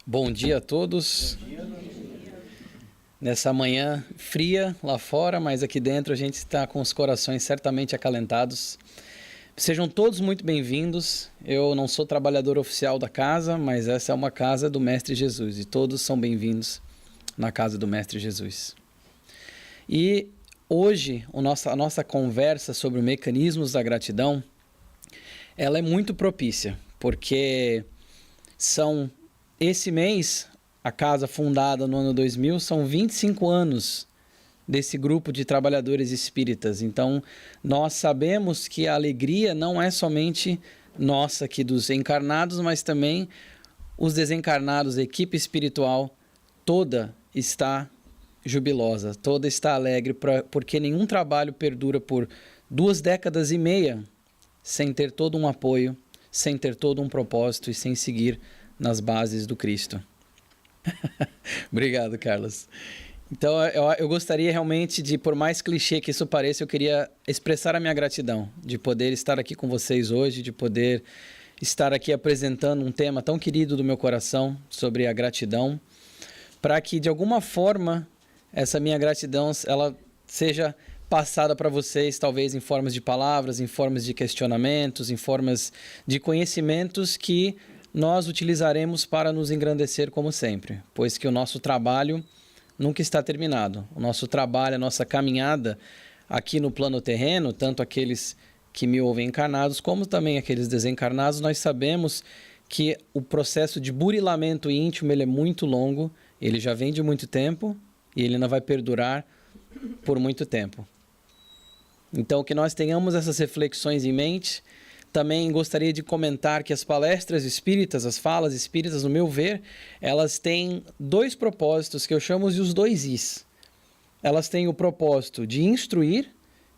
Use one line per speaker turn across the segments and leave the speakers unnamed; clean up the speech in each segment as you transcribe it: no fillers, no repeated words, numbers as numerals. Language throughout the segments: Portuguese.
Bom dia a todos. Nessa manhã fria lá fora, mas aqui dentro a gente está com os corações certamente acalentados. Sejam todos muito bem-vindos. Eu não sou trabalhador oficial da casa, mas essa é uma casa do Mestre Jesus e todos são bem-vindos na casa do Mestre Jesus. E hoje a nossa conversa sobre mecanismos da gratidão, ela é muito propícia, porque esse mês, a casa fundada no ano 2000, são 25 anos desse grupo de trabalhadores espíritas. Então, nós sabemos que a alegria não é somente nossa aqui dos encarnados, mas também os desencarnados, a equipe espiritual toda está jubilosa, toda está alegre, porque nenhum trabalho perdura por 2 décadas e meia sem ter todo um apoio, sem ter todo um propósito e sem seguir nas bases do Cristo. Obrigado, Carlos. Então, eu gostaria realmente de, por mais clichê que isso pareça, eu queria expressar a minha gratidão de poder estar aqui com vocês hoje, de poder estar aqui apresentando um tema tão querido do meu coração sobre a gratidão, para que, de alguma forma, essa minha gratidão ela seja passada para vocês, talvez em formas de palavras, em formas de questionamentos, em formas de conhecimentos que nós utilizaremos para nos engrandecer como sempre, pois que o nosso trabalho nunca está terminado. O nosso trabalho, a nossa caminhada aqui no plano terreno, tanto aqueles que me ouvem encarnados, como também aqueles desencarnados, nós sabemos que o processo de burilamento íntimo ele é muito longo, ele já vem de muito tempo e ele ainda vai perdurar por muito tempo. Então, que nós tenhamos essas reflexões em mente. Também gostaria de comentar que as palestras espíritas, as falas espíritas, no meu ver, elas têm 2 propósitos que eu chamo de os 2 Is. Elas têm o propósito de instruir,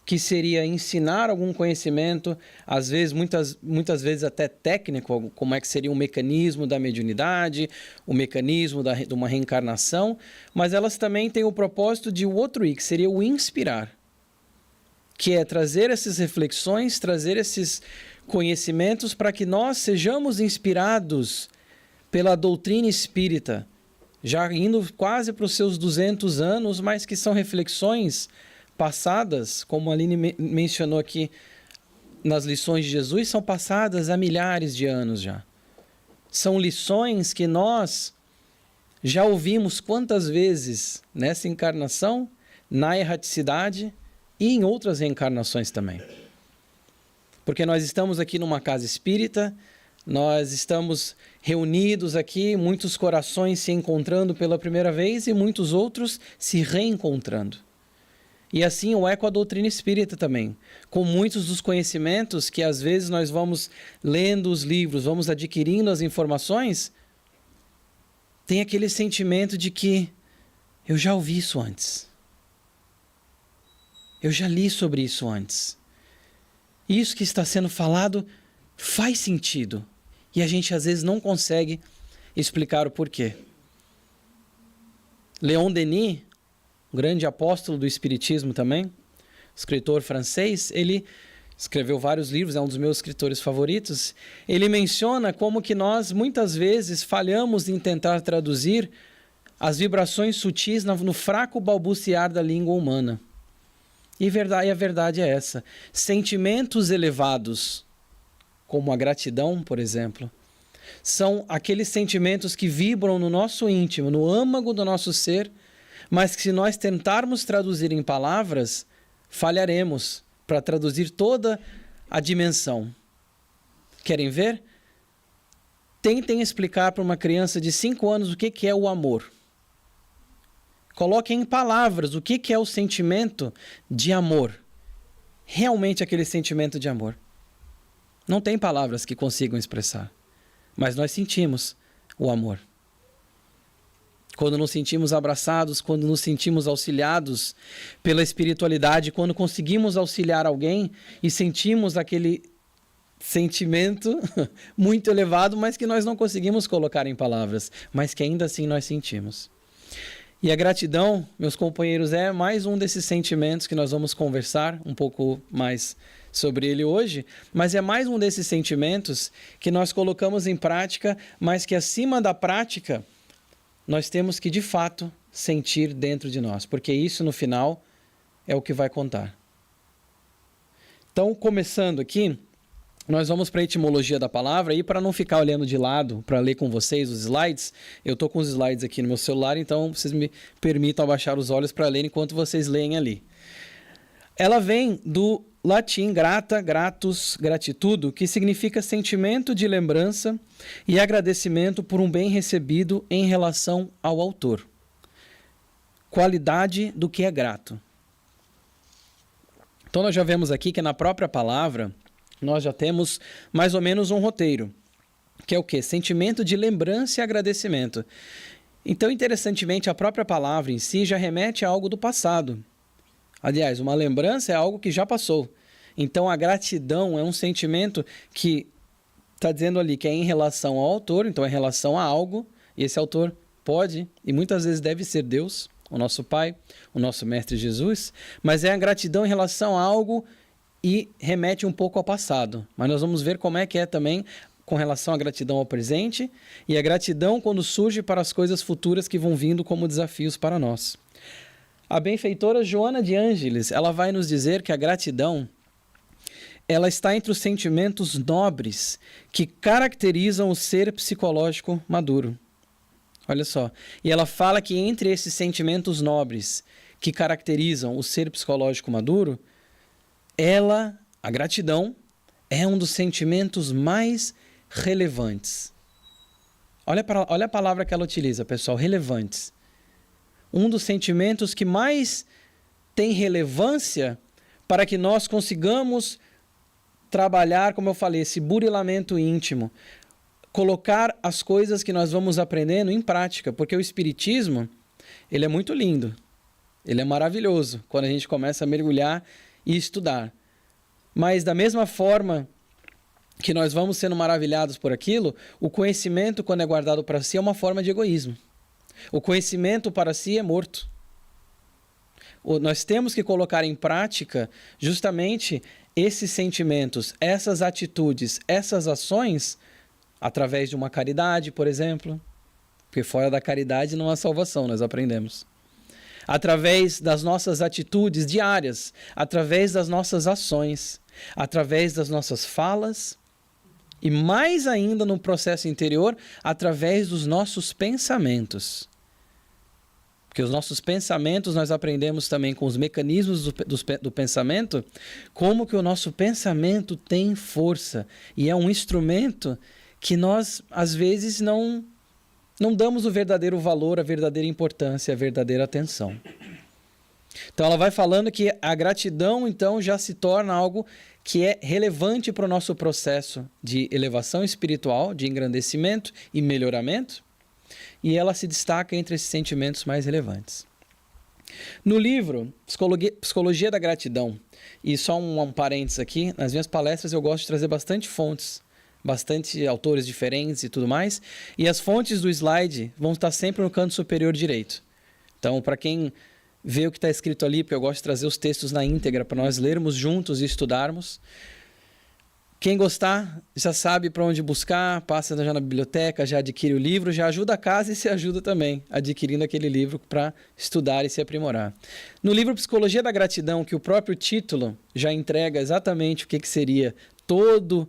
que seria ensinar algum conhecimento, às vezes, muitas vezes até técnico, como é que seria um mecanismo da mediunidade, o mecanismo de uma reencarnação, mas elas também têm o propósito de o outro I, que seria o inspirar, que é trazer essas reflexões, trazer esses conhecimentos para que nós sejamos inspirados pela doutrina espírita, já indo quase para os seus 200 anos, mas que são reflexões passadas, como a Aline mencionou aqui nas lições de Jesus, são passadas há milhares de anos já. São lições que nós já ouvimos quantas vezes nessa encarnação, na erraticidade, e em outras reencarnações também. Porque nós estamos aqui numa casa espírita, nós estamos reunidos aqui, muitos corações se encontrando pela primeira vez e muitos outros se reencontrando. E assim é com a doutrina espírita também, com muitos dos conhecimentos que às vezes nós vamos lendo os livros, vamos adquirindo as informações, tem aquele sentimento de que eu já ouvi isso antes. Eu já li sobre isso antes. Isso que está sendo falado faz sentido. E a gente às vezes não consegue explicar o porquê. Leon Denis, um grande apóstolo do Espiritismo também, escritor francês, ele escreveu vários livros, é um dos meus escritores favoritos. Ele menciona como que nós muitas vezes falhamos em tentar traduzir as vibrações sutis no fraco balbuciar da língua humana. E a verdade é essa. Sentimentos elevados, como a gratidão, por exemplo, são aqueles sentimentos que vibram no nosso íntimo, no âmago do nosso ser, mas que se nós tentarmos traduzir em palavras, falharemos para traduzir toda a dimensão. Querem ver? Tentem explicar para uma criança de 5 anos o que é o amor. Coloquem em palavras o que é o sentimento de amor. Realmente aquele sentimento de amor. Não tem palavras que consigam expressar. Mas nós sentimos o amor. Quando nos sentimos abraçados, quando nos sentimos auxiliados pela espiritualidade, quando conseguimos auxiliar alguém e sentimos aquele sentimento muito elevado, mas que nós não conseguimos colocar em palavras, mas que ainda assim nós sentimos. E a gratidão, meus companheiros, é mais um desses sentimentos que nós vamos conversar um pouco mais sobre ele hoje, mas é mais um desses sentimentos que nós colocamos em prática, mas que acima da prática, nós temos que, de fato, sentir dentro de nós, porque isso, no final, é o que vai contar. Então, começando aqui, nós vamos para a etimologia da palavra, e para não ficar olhando de lado para ler com vocês os slides, eu estou com os slides aqui no meu celular, então vocês me permitam abaixar os olhos para ler enquanto vocês leem ali. Ela vem do latim grata, gratus, gratitudo, que significa sentimento de lembrança e agradecimento por um bem recebido em relação ao autor. Qualidade do que é grato. Então nós já vemos aqui que na própria palavra nós já temos mais ou menos um roteiro, que é o quê? Sentimento de lembrança e agradecimento. Então, interessantemente, a própria palavra em si já remete a algo do passado. Aliás, uma lembrança é algo que já passou. Então, a gratidão é um sentimento que está dizendo ali que é em relação ao autor, então é em relação a algo, e esse autor pode, e muitas vezes deve ser Deus, o nosso Pai, o nosso Mestre Jesus, mas é a gratidão em relação a algo e remete um pouco ao passado. Mas nós vamos ver como é que é também com relação à gratidão ao presente e a gratidão quando surge para as coisas futuras que vão vindo como desafios para nós. A benfeitora Joana de Ângeles, ela vai nos dizer que a gratidão ela está entre os sentimentos nobres que caracterizam o ser psicológico maduro. Olha só. E ela fala que entre esses sentimentos nobres que caracterizam o ser psicológico maduro, a gratidão, é um dos sentimentos mais relevantes. Olha a palavra que ela utiliza, pessoal, relevantes. Um dos sentimentos que mais tem relevância para que nós consigamos trabalhar, como eu falei, esse burilamento íntimo, colocar as coisas que nós vamos aprendendo em prática, porque o Espiritismo, ele é muito lindo, ele é maravilhoso, quando a gente começa a mergulhar e estudar. Mas da mesma forma que nós vamos sendo maravilhados por aquilo, o conhecimento, quando é guardado para si, é uma forma de egoísmo. O conhecimento para si é morto. Nós temos que colocar em prática justamente esses sentimentos, essas atitudes, essas ações, através de uma caridade, por exemplo, porque fora da caridade não há salvação, nós aprendemos. Através das nossas atitudes diárias, através das nossas ações, através das nossas falas e, mais ainda no processo interior, através dos nossos pensamentos. Porque os nossos pensamentos, nós aprendemos também com os mecanismos do pensamento, como que o nosso pensamento tem força e é um instrumento que nós, às vezes, não damos o verdadeiro valor, a verdadeira importância, a verdadeira atenção. Então ela vai falando que a gratidão então já se torna algo que é relevante para o nosso processo de elevação espiritual, de engrandecimento e melhoramento, e ela se destaca entre esses sentimentos mais relevantes. No livro Psicologia da Gratidão, e só um parênteses aqui, nas minhas palestras eu gosto de trazer bastante fontes, bastante autores diferentes e tudo mais, e as fontes do slide vão estar sempre no canto superior direito. Então, para quem vê o que está escrito ali, porque eu gosto de trazer os textos na íntegra para nós lermos juntos e estudarmos. Quem gostar já sabe para onde buscar, passa já na biblioteca, já adquire o livro, já ajuda a casa e se ajuda também adquirindo aquele livro para estudar e se aprimorar. No livro Psicologia da Gratidão, que o próprio título já entrega exatamente o que seria todo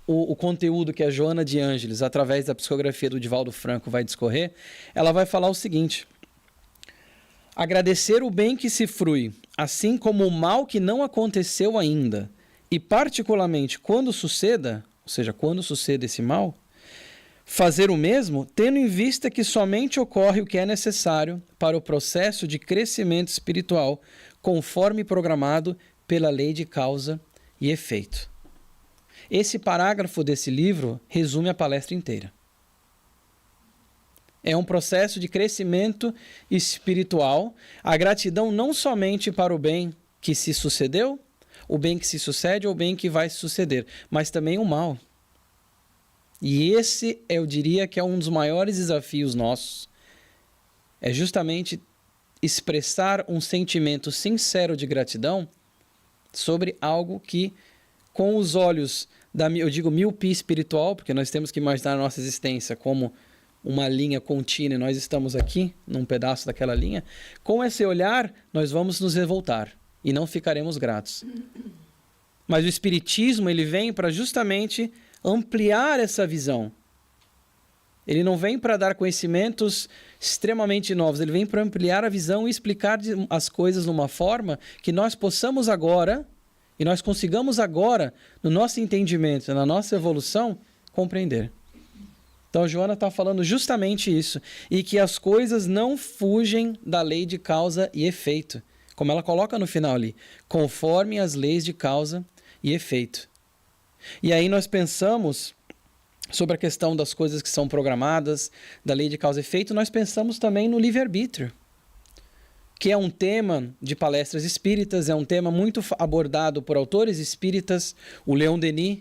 o conteúdo que a Joana de Ângeles, através da psicografia do Divaldo Franco, vai discorrer, ela vai falar o seguinte: agradecer o bem que se frui, assim como o mal que não aconteceu ainda, e particularmente quando suceda, ou seja, quando suceda esse mal, fazer o mesmo, tendo em vista que somente ocorre o que é necessário para o processo de crescimento espiritual, conforme programado pela lei de causa e efeito. Esse parágrafo desse livro resume a palestra inteira. É um processo de crescimento espiritual, a gratidão não somente para o bem que se sucedeu, o bem que se sucede ou o bem que vai se suceder, mas também o mal. E esse, eu diria que é um dos maiores desafios nossos, é justamente expressar um sentimento sincero de gratidão sobre algo que, com os olhos eu digo miopia espiritual, porque nós temos que imaginar a nossa existência como uma linha contínua e nós estamos aqui, num pedaço daquela linha, com esse olhar nós vamos nos revoltar e não ficaremos gratos. Mas o Espiritismo, ele vem para justamente ampliar essa visão. Ele não vem para dar conhecimentos extremamente novos, ele vem para ampliar a visão e explicar as coisas de uma forma que nós possamos agora, e nós consigamos agora, no nosso entendimento, na nossa evolução, compreender. Então, a Joana está falando justamente isso, e que as coisas não fugem da lei de causa e efeito, como ela coloca no final ali, conforme as leis de causa e efeito. E aí nós pensamos sobre a questão das coisas que são programadas, da lei de causa e efeito, nós pensamos também no livre-arbítrio, que é um tema de palestras espíritas, é um tema muito abordado por autores espíritas. O Leon Denis,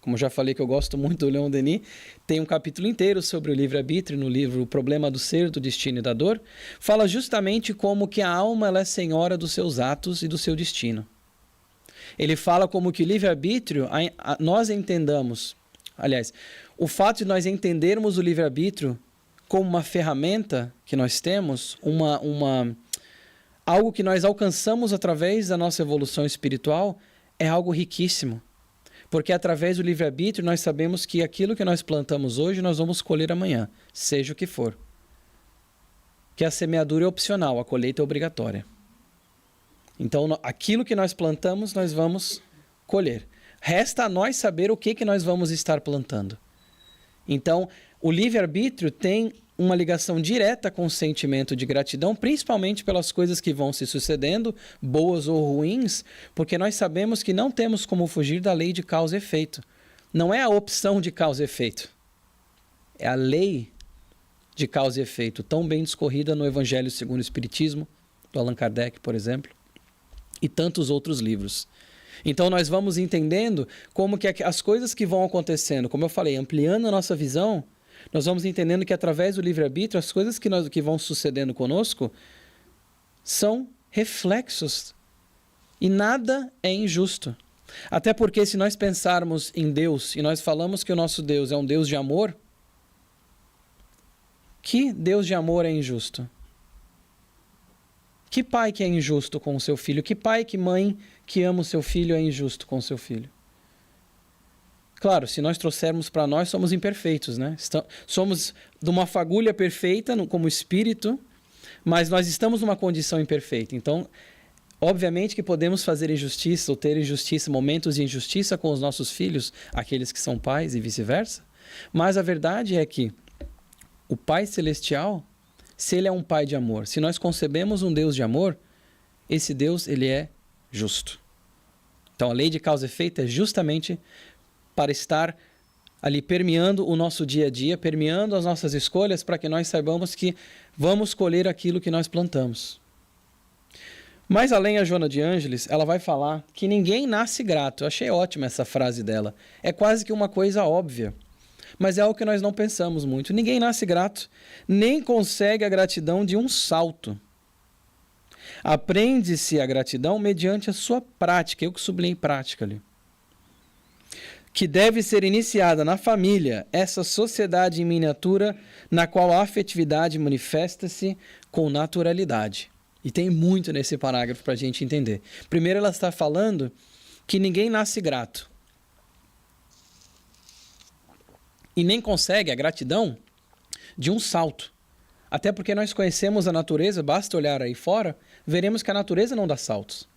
como já falei que eu gosto muito do Leon Denis, tem um capítulo inteiro sobre o livre-arbítrio no livro O Problema do Ser, do Destino e da Dor, fala justamente como que a alma ela é senhora dos seus atos e do seu destino. Ele fala como que o livre-arbítrio, nós entendamos, aliás, o fato de nós entendermos o livre-arbítrio como uma ferramenta que nós temos, algo que nós alcançamos através da nossa evolução espiritual, é algo riquíssimo. Porque através do livre-arbítrio nós sabemos que aquilo que nós plantamos hoje nós vamos colher amanhã, seja o que for. Que a semeadura é opcional, a colheita é obrigatória. Então, aquilo que nós plantamos, nós vamos colher. Resta a nós saber o que nós vamos estar plantando. Então, o livre-arbítrio tem uma ligação direta com o sentimento de gratidão, principalmente pelas coisas que vão se sucedendo, boas ou ruins, porque nós sabemos que não temos como fugir da lei de causa e efeito. Não é a opção de causa e efeito. É a lei de causa e efeito, tão bem discorrida no Evangelho segundo o Espiritismo, do Allan Kardec, por exemplo, e tantos outros livros. Então nós vamos entendendo como que as coisas que vão acontecendo, como eu falei, ampliando a nossa visão, nós vamos entendendo que através do livre-arbítrio, as coisas que vão sucedendo conosco são reflexos. E nada é injusto. Até porque se nós pensarmos em Deus e nós falamos que o nosso Deus é um Deus de amor, que Deus de amor é injusto? Que pai que é injusto com o seu filho? Que pai, que mãe que ama o seu filho é injusto com o seu filho? Claro, se nós trouxermos para nós, somos imperfeitos, né? Somos de uma fagulha perfeita como espírito, mas nós estamos numa condição imperfeita. Então, obviamente que podemos fazer injustiça ou ter injustiça, momentos de injustiça com os nossos filhos, aqueles que são pais e vice-versa. Mas a verdade é que o Pai Celestial, se ele é um pai de amor, se nós concebemos um Deus de amor, esse Deus, ele é justo. Então, a lei de causa e efeito é justamente para estar ali permeando o nosso dia a dia, permeando as nossas escolhas, para que nós saibamos que vamos colher aquilo que nós plantamos. Mais além, a Joana de Ângeles, ela vai falar que ninguém nasce grato. Eu achei ótima essa frase dela. É quase que uma coisa óbvia, mas é algo que nós não pensamos muito. Ninguém nasce grato, nem consegue a gratidão de um salto. Aprende-se a gratidão mediante a sua prática. Eu que sublinhei prática ali. Que deve ser iniciada na família, essa sociedade em miniatura na qual a afetividade manifesta-se com naturalidade. E tem muito nesse parágrafo para a gente entender. Primeiro, ela está falando que ninguém nasce grato. E nem consegue a gratidão de um salto. Até porque nós conhecemos a natureza, basta olhar aí fora, veremos que a natureza não dá saltos.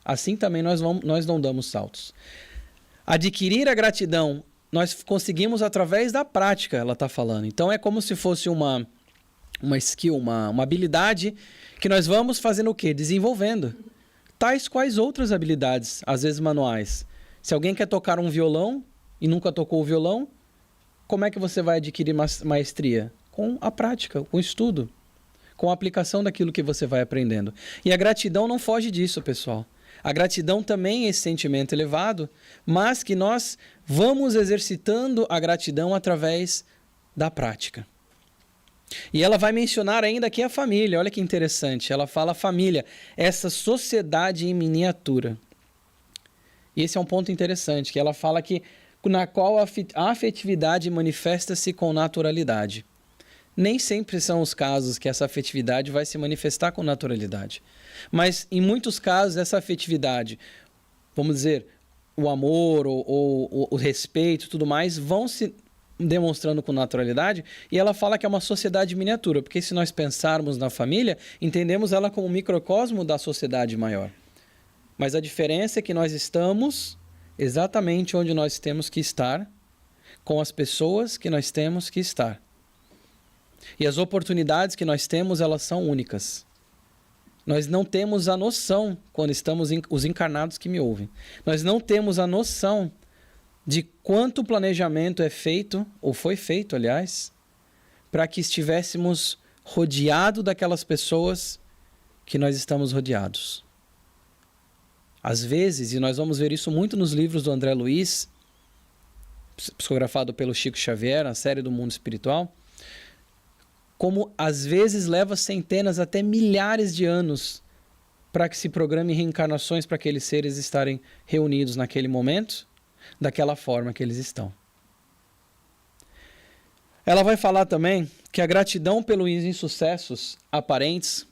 Assim também nós não damos saltos. Adquirir a gratidão, nós conseguimos através da prática, ela está falando. Então é como se fosse uma skill, uma habilidade que nós vamos fazendo o quê? Desenvolvendo. Tais quais outras habilidades, às vezes manuais. Se alguém quer tocar um violão e nunca tocou o violão, como é que você vai adquirir maestria? Com a prática, com o estudo, com a aplicação daquilo que você vai aprendendo. E a gratidão não foge disso, pessoal. A gratidão também é esse sentimento elevado, mas que nós vamos exercitando a gratidão através da prática. E ela vai mencionar ainda aqui a família, olha que interessante. Ela fala família, essa sociedade em miniatura. E esse é um ponto interessante, que ela fala que na qual a afetividade manifesta-se com naturalidade. Nem sempre são os casos que essa afetividade vai se manifestar com naturalidade. Mas, em muitos casos, essa afetividade, vamos dizer, o amor ou o respeito e tudo mais, vão se demonstrando com naturalidade, e ela fala que é uma sociedade miniatura, porque se nós pensarmos na família, entendemos ela como um microcosmo da sociedade maior. Mas a diferença é que nós estamos exatamente onde nós temos que estar, com as pessoas que nós temos que estar. E as oportunidades que nós temos, elas são únicas. Nós não temos a noção, quando estamos, os encarnados que me ouvem, nós não temos a noção de quanto planejamento é feito, ou foi feito, aliás, para que estivéssemos rodeados daquelas pessoas que nós estamos rodeados. Às vezes, e nós vamos ver isso muito nos livros do André Luiz, psicografado pelo Chico Xavier, na série do Mundo Espiritual, como às vezes leva centenas até milhares de anos para que se programe reencarnações para aqueles seres estarem reunidos naquele momento, daquela forma que eles estão. Ela vai falar também que a gratidão pelos insucessos aparentes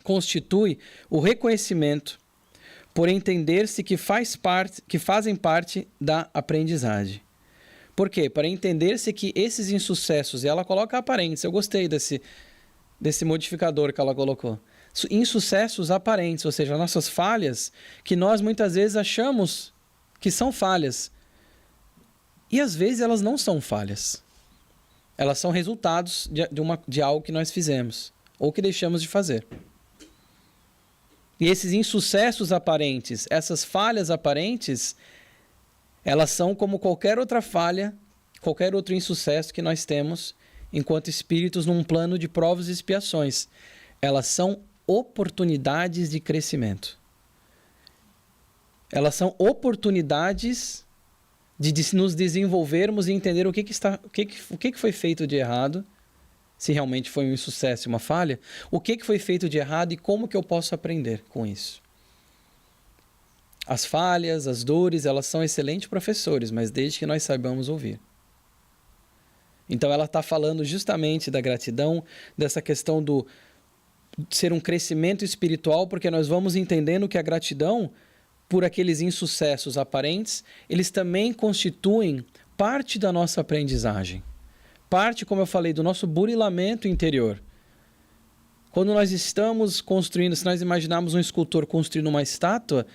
constitui o reconhecimento por entender-se que fazem parte da aprendizagem. Por quê? Para entender-se que esses insucessos, e ela coloca aparentes, eu gostei desse modificador que ela colocou. Insucessos aparentes, ou seja, nossas falhas, que nós muitas vezes achamos que são falhas. E às vezes elas não são falhas. Elas são resultados de algo que nós fizemos, ou que deixamos de fazer. E esses insucessos aparentes, essas falhas aparentes, elas são como qualquer outra falha, qualquer outro insucesso que nós temos enquanto espíritos num plano de provas e expiações. Elas são oportunidades de crescimento. Elas são oportunidades de nos desenvolvermos e entender o que foi feito de errado, se realmente foi um insucesso e uma falha, o que foi feito de errado e como que eu posso aprender com isso. As falhas, as dores, elas são excelentes professores, mas desde que nós saibamos ouvir. Então ela está falando justamente da gratidão, dessa questão de ser um crescimento espiritual, porque nós vamos entendendo que a gratidão por aqueles insucessos aparentes, eles também constituem parte da nossa aprendizagem. Parte, como eu falei, do nosso burilamento interior. Quando nós estamos construindo, se nós imaginarmos um escultor construindo uma estátua,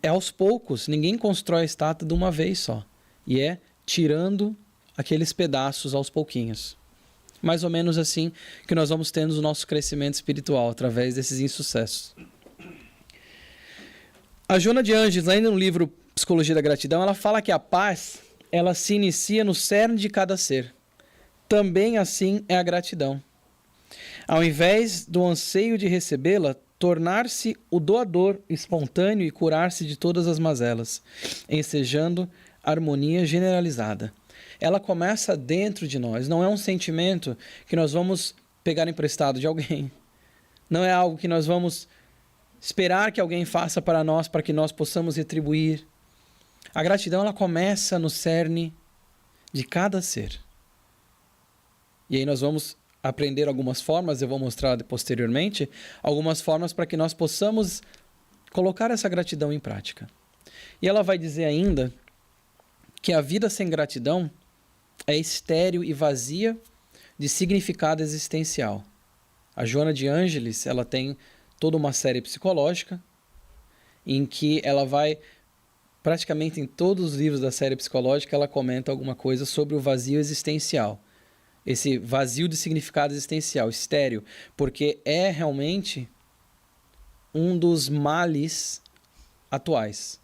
é aos poucos, ninguém constrói a estátua de uma vez só. E é tirando aqueles pedaços aos pouquinhos. Mais ou menos assim que nós vamos tendo o nosso crescimento espiritual, através desses insucessos. A Joana de Ângeles, ainda no livro Psicologia da Gratidão, ela fala que a paz, ela se inicia no cerne de cada ser. Também assim é a gratidão. Ao invés do anseio de recebê-la, tornar-se o doador espontâneo e curar-se de todas as mazelas, ensejando harmonia generalizada. Ela começa dentro de nós, não é um sentimento que nós vamos pegar emprestado de alguém. Não é algo que nós vamos esperar que alguém faça para nós, para que nós possamos retribuir. A gratidão, ela começa no cerne de cada ser. E aí nós vamos aprender algumas formas, eu vou mostrar posteriormente, algumas formas para que nós possamos colocar essa gratidão em prática. E ela vai dizer ainda que a vida sem gratidão é estéril e vazia de significado existencial. A Joana de Ângeles, ela tem toda uma série psicológica em que ela vai, praticamente em todos os livros da série psicológica, ela comenta alguma coisa sobre o vazio existencial. Esse vazio de significado existencial, estéril, porque é realmente um dos males atuais.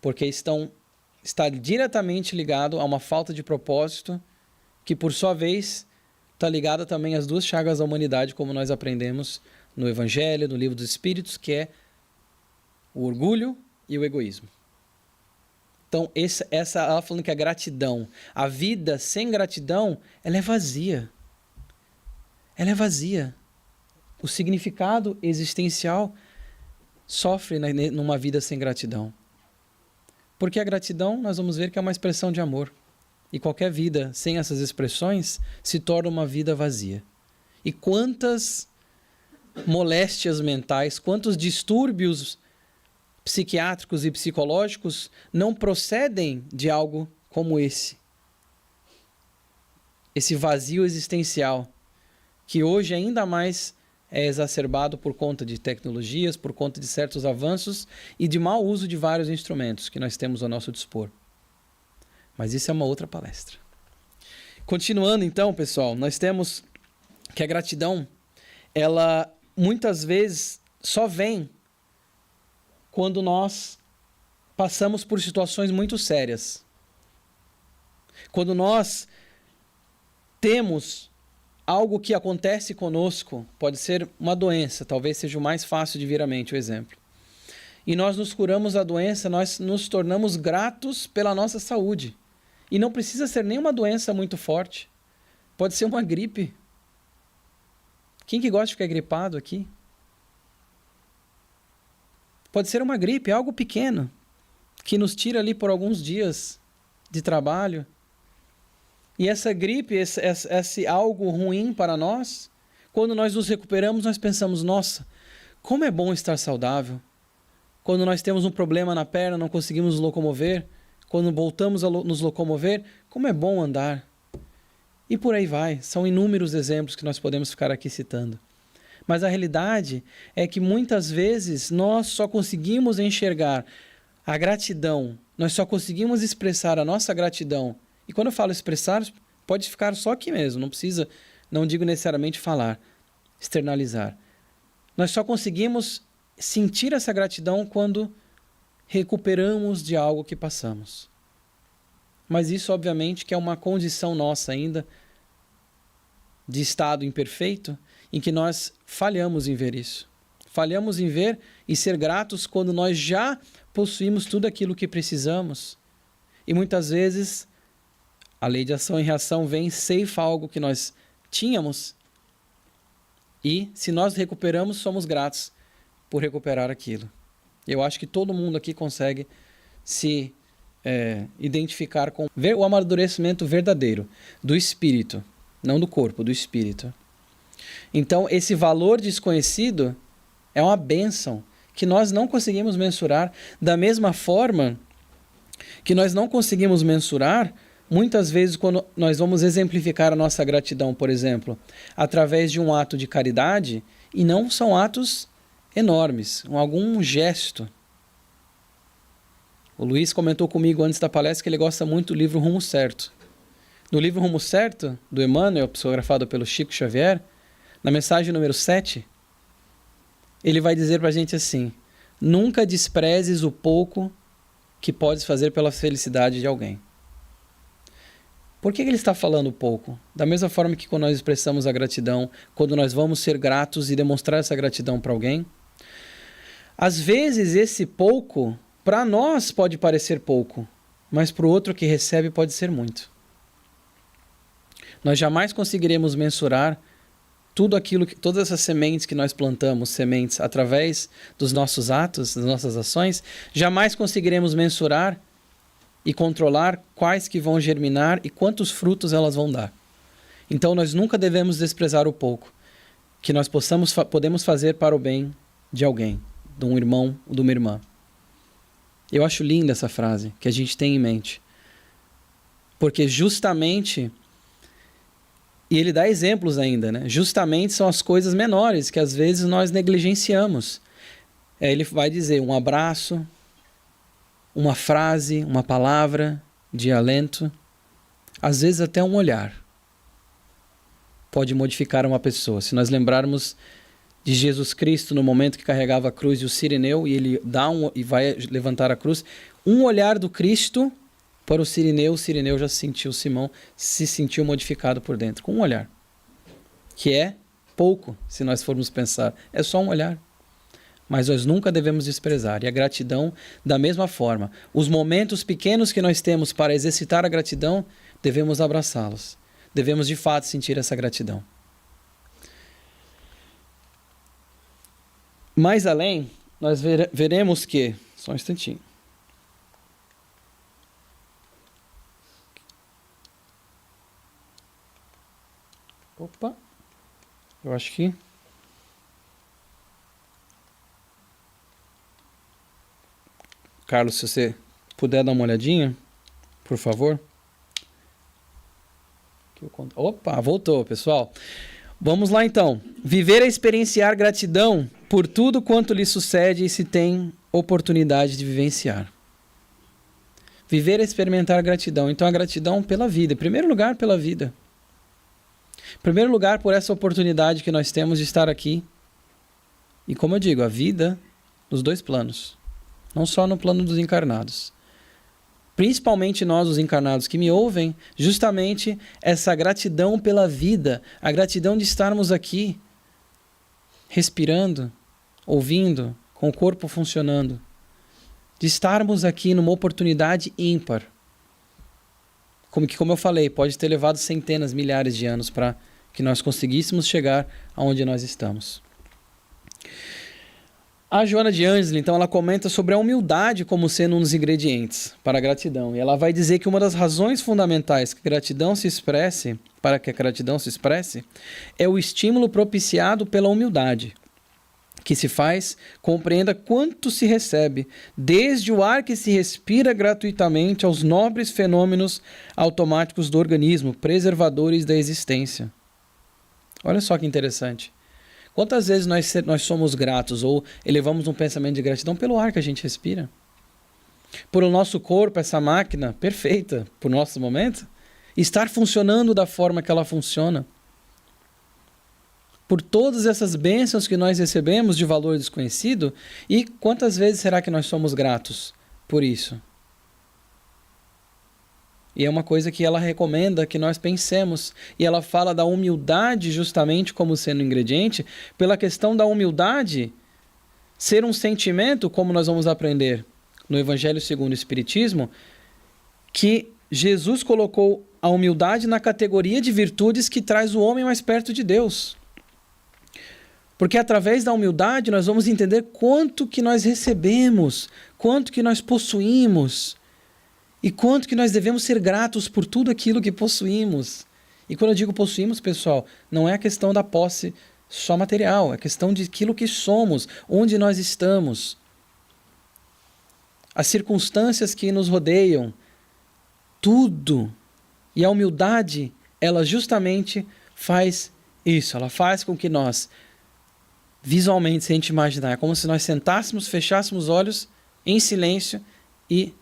Porque está diretamente ligado a uma falta de propósito, que por sua vez está ligada também às duas chagas da humanidade, como nós aprendemos no Evangelho, no Livro dos Espíritos, que é o orgulho e o egoísmo. Então, ela falando que a gratidão, a vida sem gratidão, ela é vazia. Ela é vazia. O significado existencial sofre numa vida sem gratidão. Porque a gratidão, nós vamos ver que é uma expressão de amor. E qualquer vida sem essas expressões se torna uma vida vazia. E quantas moléstias mentais, quantos distúrbios psiquiátricos e psicológicos não procedem de algo como esse? Esse vazio existencial, que hoje ainda mais é exacerbado por conta de tecnologias, por conta de certos avanços e de mau uso de vários instrumentos que nós temos ao nosso dispor. Mas isso é uma outra palestra. Continuando então, pessoal, nós temos que a gratidão, ela muitas vezes só vem quando nós passamos por situações muito sérias. Quando nós temos algo que acontece conosco, pode ser uma doença, talvez seja o mais fácil de vir à mente o exemplo. E nós nos curamos da doença, nós nos tornamos gratos pela nossa saúde. E não precisa ser nenhuma doença muito forte. Pode ser uma gripe. Quem que gosta de ficar gripado aqui? Pode ser uma gripe, algo pequeno, que nos tira ali por alguns dias de trabalho. E essa gripe, esse algo ruim para nós, quando nós nos recuperamos, nós pensamos, nossa, como é bom estar saudável. Quando nós temos um problema na perna, não conseguimos nos locomover, quando voltamos a nos locomover, como é bom andar. E por aí vai, são inúmeros exemplos que nós podemos ficar aqui citando. Mas a realidade é que muitas vezes nós só conseguimos enxergar a gratidão, nós só conseguimos expressar a nossa gratidão. E quando eu falo expressar, pode ficar só aqui mesmo, não precisa, não digo necessariamente falar, externalizar. Nós só conseguimos sentir essa gratidão quando recuperamos de algo que passamos. Mas isso, obviamente, que é uma condição nossa ainda, de estado imperfeito, em que nós falhamos em ver isso. Falhamos em ver e ser gratos quando nós já possuímos tudo aquilo que precisamos. E muitas vezes a lei de ação e reação vem, ceifa algo que nós tínhamos e, se nós recuperamos, somos gratos por recuperar aquilo. Eu acho que todo mundo aqui consegue se identificar com ver o amadurecimento verdadeiro do espírito, não do corpo, do espírito. Então, esse valor desconhecido é uma bênção que nós não conseguimos mensurar, da mesma forma que nós não conseguimos mensurar muitas vezes quando nós vamos exemplificar a nossa gratidão, por exemplo, através de um ato de caridade, e não são atos enormes, algum gesto. O Luiz comentou comigo antes da palestra que ele gosta muito do livro Rumo Certo. No livro Rumo Certo, do Emmanuel, psicografado pelo Chico Xavier, na mensagem número 7, ele vai dizer para a gente assim: nunca desprezes o pouco que podes fazer pela felicidade de alguém. Por que ele está falando pouco? Da mesma forma que quando nós expressamos a gratidão, quando nós vamos ser gratos e demonstrar essa gratidão para alguém, às vezes esse pouco, para nós pode parecer pouco, mas para o outro que recebe pode ser muito. Nós jamais conseguiremos mensurar tudo aquilo, todas essas sementes que nós plantamos, sementes através dos nossos atos, das nossas ações, jamais conseguiremos mensurar e controlar quais que vão germinar e quantos frutos elas vão dar. Então nós nunca devemos desprezar o pouco que nós podemos fazer para o bem de alguém, de um irmão ou de uma irmã. Eu acho linda essa frase, que a gente tem em mente. Porque justamente, e ele dá exemplos ainda, né? Justamente são as coisas menores que às vezes nós negligenciamos. Ele vai dizer um abraço, uma frase, uma palavra de alento, às vezes até um olhar pode modificar uma pessoa. Se nós lembrarmos de Jesus Cristo no momento que carregava a cruz e o sirineu, e ele e vai levantar a cruz, um olhar do Cristo para o sirineu já Simão se sentiu modificado por dentro, com um olhar, que é pouco, se nós formos pensar, é só um olhar. Mas nós nunca devemos desprezar. E a gratidão, da mesma forma. Os momentos pequenos que nós temos para exercitar a gratidão, devemos abraçá-los. Devemos, de fato, sentir essa gratidão. Mais além, nós veremos que... Só um instantinho. Opa. Eu acho que... Carlos, se você puder dar uma olhadinha, por favor. Opa, voltou, pessoal. Vamos lá, então. Viver é experienciar gratidão por tudo quanto lhe sucede e se tem oportunidade de vivenciar. Viver é experimentar gratidão. Então, a gratidão pela vida. Em primeiro lugar, pela vida. Em primeiro lugar, por essa oportunidade que nós temos de estar aqui. E como eu digo, a vida nos dois planos. Não só no plano dos encarnados. Principalmente nós, os encarnados que me ouvem, justamente essa gratidão pela vida, a gratidão de estarmos aqui, respirando, ouvindo, com o corpo funcionando, de estarmos aqui numa oportunidade ímpar. Como eu falei, pode ter levado centenas, milhares de anos para que nós conseguíssemos chegar aonde nós estamos. A Joana de Ângeles, então, ela comenta sobre a humildade como sendo um dos ingredientes para a gratidão. E ela vai dizer que uma das razões fundamentais para que a gratidão se expresse, é o estímulo propiciado pela humildade, que se faz, compreenda quanto se recebe, desde o ar que se respira gratuitamente aos nobres fenômenos automáticos do organismo, preservadores da existência. Olha só que interessante. Quantas vezes nós somos gratos ou elevamos um pensamento de gratidão pelo ar que a gente respira? Por o nosso corpo, essa máquina perfeita, por nosso momento, estar funcionando da forma que ela funciona. Por todas essas bênçãos que nós recebemos de valor desconhecido, e quantas vezes será que nós somos gratos por isso? E é uma coisa que ela recomenda que nós pensemos. E ela fala da humildade justamente como sendo ingrediente, pela questão da humildade ser um sentimento, como nós vamos aprender no Evangelho segundo o Espiritismo, que Jesus colocou a humildade na categoria de virtudes que traz o homem mais perto de Deus. Porque através da humildade nós vamos entender quanto que nós recebemos, quanto que nós possuímos, e quanto que nós devemos ser gratos por tudo aquilo que possuímos. E quando eu digo possuímos, pessoal, não é a questão da posse só material, é a questão de aquilo que somos, onde nós estamos. As circunstâncias que nos rodeiam, tudo. E a humildade, ela justamente faz isso, ela faz com que nós, visualmente, se a gente imaginar, é como se nós sentássemos, fechássemos os olhos em silêncio e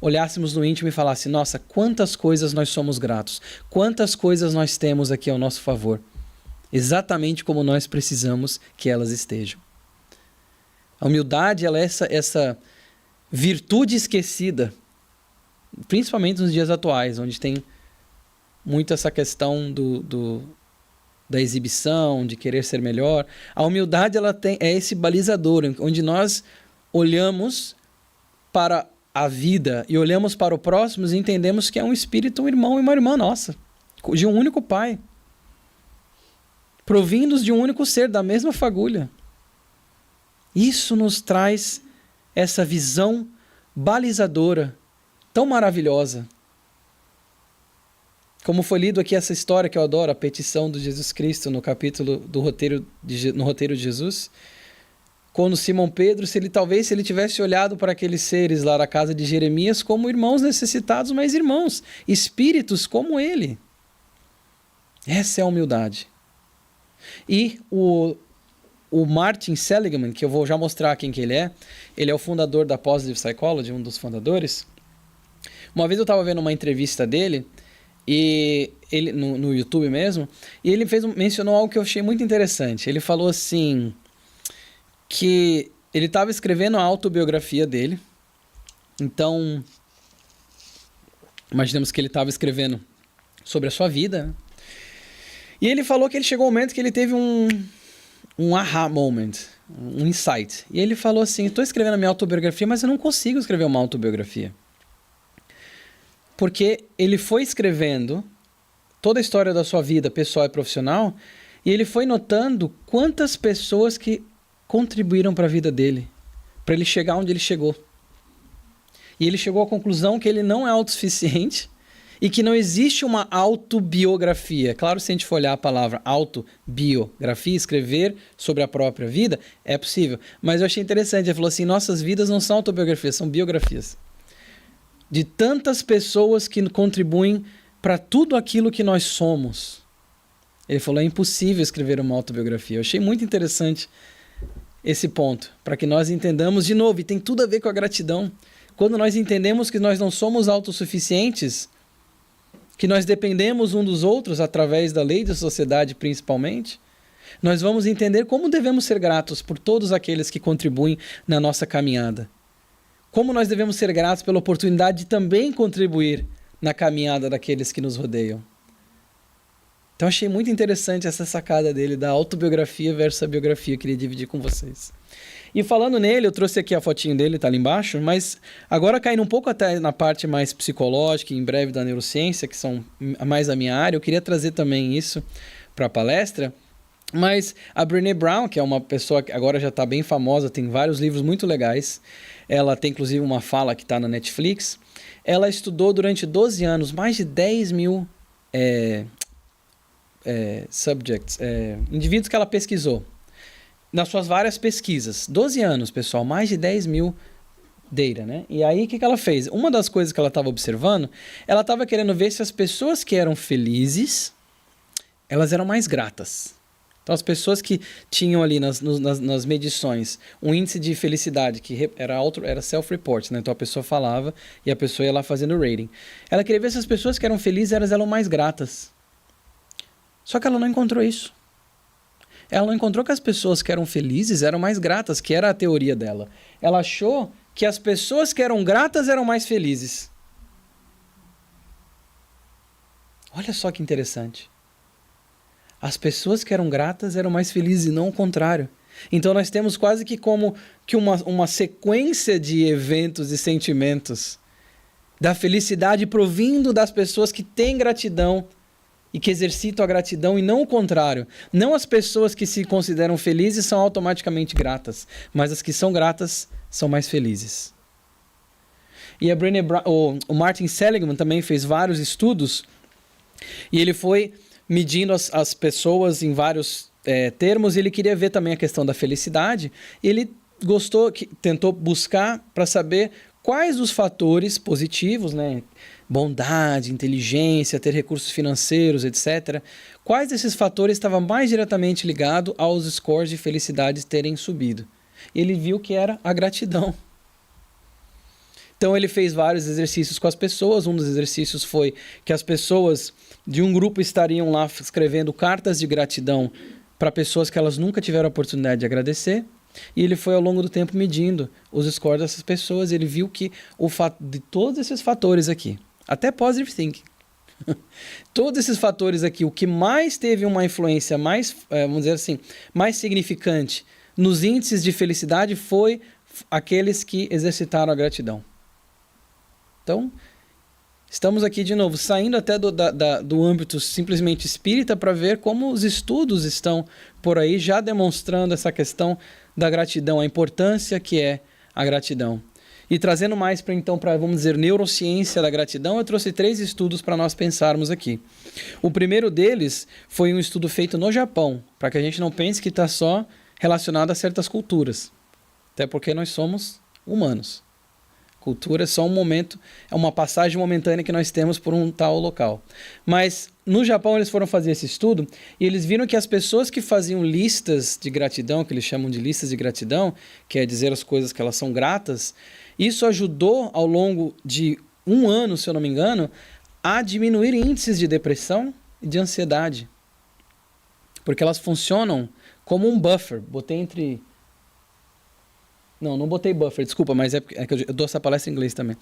olhássemos no íntimo e falasse, nossa, quantas coisas nós somos gratos, quantas coisas nós temos aqui ao nosso favor, exatamente como nós precisamos que elas estejam. A humildade, ela é essa virtude esquecida, principalmente nos dias atuais, onde tem muito essa questão da exibição, de querer ser melhor. A humildade, ela é esse balizador, onde nós olhamos para a vida e olhamos para o próximo e entendemos que é um espírito, um irmão e uma irmã nossa, de um único pai, provindos de um único ser, da mesma fagulha. Isso nos traz essa visão balizadora, tão maravilhosa. Como foi lido aqui essa história que eu adoro, a petição de Jesus Cristo no capítulo no roteiro de Jesus, quando Simão Pedro, se ele tivesse olhado para aqueles seres lá da casa de Jeremias como irmãos necessitados, mas irmãos, espíritos como ele. Essa é a humildade. E o Martin Seligman, que eu vou já mostrar quem que ele é o fundador da Positive Psychology, um dos fundadores. Uma vez eu estava vendo uma entrevista dele, e ele, no YouTube mesmo, e ele mencionou algo que eu achei muito interessante. Ele falou assim, que ele estava escrevendo a autobiografia dele. Então, imaginemos que ele estava escrevendo sobre a sua vida, né? E ele falou que ele chegou um momento que ele teve um aha moment, um insight. E ele falou assim, estou escrevendo a minha autobiografia, mas eu não consigo escrever uma autobiografia. Porque ele foi escrevendo toda a história da sua vida, pessoal e profissional, e ele foi notando quantas pessoas que contribuíram para a vida dele, para ele chegar onde ele chegou. E ele chegou à conclusão que ele não é autossuficiente e que não existe uma autobiografia. Claro, se a gente for olhar a palavra autobiografia, escrever sobre a própria vida, é possível. Mas eu achei interessante, ele falou assim, nossas vidas não são autobiografias, são biografias. De tantas pessoas que contribuem para tudo aquilo que nós somos. Ele falou, é impossível escrever uma autobiografia. Eu achei muito interessante esse ponto, para que nós entendamos de novo, e tem tudo a ver com a gratidão. Quando nós entendemos que nós não somos autossuficientes, que nós dependemos um dos outros através da lei da sociedade principalmente, nós vamos entender como devemos ser gratos por todos aqueles que contribuem na nossa caminhada. Como nós devemos ser gratos pela oportunidade de também contribuir na caminhada daqueles que nos rodeiam. Então achei muito interessante essa sacada dele, da autobiografia versus a biografia, queria dividir com vocês. E falando nele, eu trouxe aqui a fotinho dele, tá ali embaixo, mas agora caindo um pouco até na parte mais psicológica e em breve da neurociência, que são mais a minha área, eu queria trazer também isso para a palestra. Mas a Brené Brown, que é uma pessoa que agora já está bem famosa, tem vários livros muito legais, ela tem inclusive uma fala que está na Netflix, ela estudou durante 12 anos mais de 10 mil indivíduos que ela pesquisou. Nas suas várias pesquisas. 12 anos, pessoal, mais de 10 mil data, né? E aí, o que ela fez? Uma das coisas que ela estava observando, ela estava querendo ver se as pessoas que eram felizes, elas eram mais gratas. Então, as pessoas que tinham ali nas medições um índice de felicidade, que era self-report, né? Então, a pessoa falava e a pessoa ia lá fazendo o rating. Ela queria ver se as pessoas que eram felizes, elas eram mais gratas. Só que ela não encontrou isso. Ela não encontrou que as pessoas que eram felizes eram mais gratas, que era a teoria dela. Ela achou que as pessoas que eram gratas eram mais felizes. Olha só que interessante. As pessoas que eram gratas eram mais felizes e não o contrário. Então nós temos quase que como que uma sequência de eventos e sentimentos da felicidade provindo das pessoas que têm gratidão e que exercitam a gratidão e não o contrário. Não as pessoas que se consideram felizes são automaticamente gratas, mas as que são gratas são mais felizes. E a Brené Brown, o Martin Seligman também fez vários estudos e ele foi medindo as pessoas em vários termos e ele queria ver também a questão da felicidade. E ele tentou buscar para saber quais os fatores positivos, né? Bondade, inteligência, ter recursos financeiros, etc. Quais desses fatores estavam mais diretamente ligados aos scores de felicidade terem subido? Ele viu que era a gratidão. Então ele fez vários exercícios com as pessoas. Um dos exercícios foi que as pessoas de um grupo estariam lá escrevendo cartas de gratidão para pessoas que elas nunca tiveram a oportunidade de agradecer. E ele foi ao longo do tempo medindo os scores dessas pessoas. E ele viu que de todos esses fatores aqui, até positive thinking, todos esses fatores aqui, o que mais teve uma influência mais, vamos dizer assim, mais significante nos índices de felicidade foi aqueles que exercitaram a gratidão. Então, estamos aqui de novo, saindo até do âmbito simplesmente espírita para ver como os estudos estão por aí já demonstrando essa questão da gratidão, a importância que é a gratidão. E trazendo mais para, vamos dizer, neurociência da gratidão, eu trouxe 3 estudos para nós pensarmos aqui. O primeiro deles foi um estudo feito no Japão, para que a gente não pense que está só relacionado a certas culturas. Até porque nós somos humanos. Cultura é só um momento, é uma passagem momentânea que nós temos por um tal local. Mas no Japão eles foram fazer esse estudo e eles viram que as pessoas que faziam listas de gratidão, que eles chamam de listas de gratidão, que é dizer as coisas que elas são gratas, isso ajudou ao longo de 1 ano, se eu não me engano, a diminuir índices de depressão e de ansiedade. Porque elas funcionam como um buffer. Botei entre... Não botei buffer, desculpa, mas é que eu dou essa palestra em inglês também.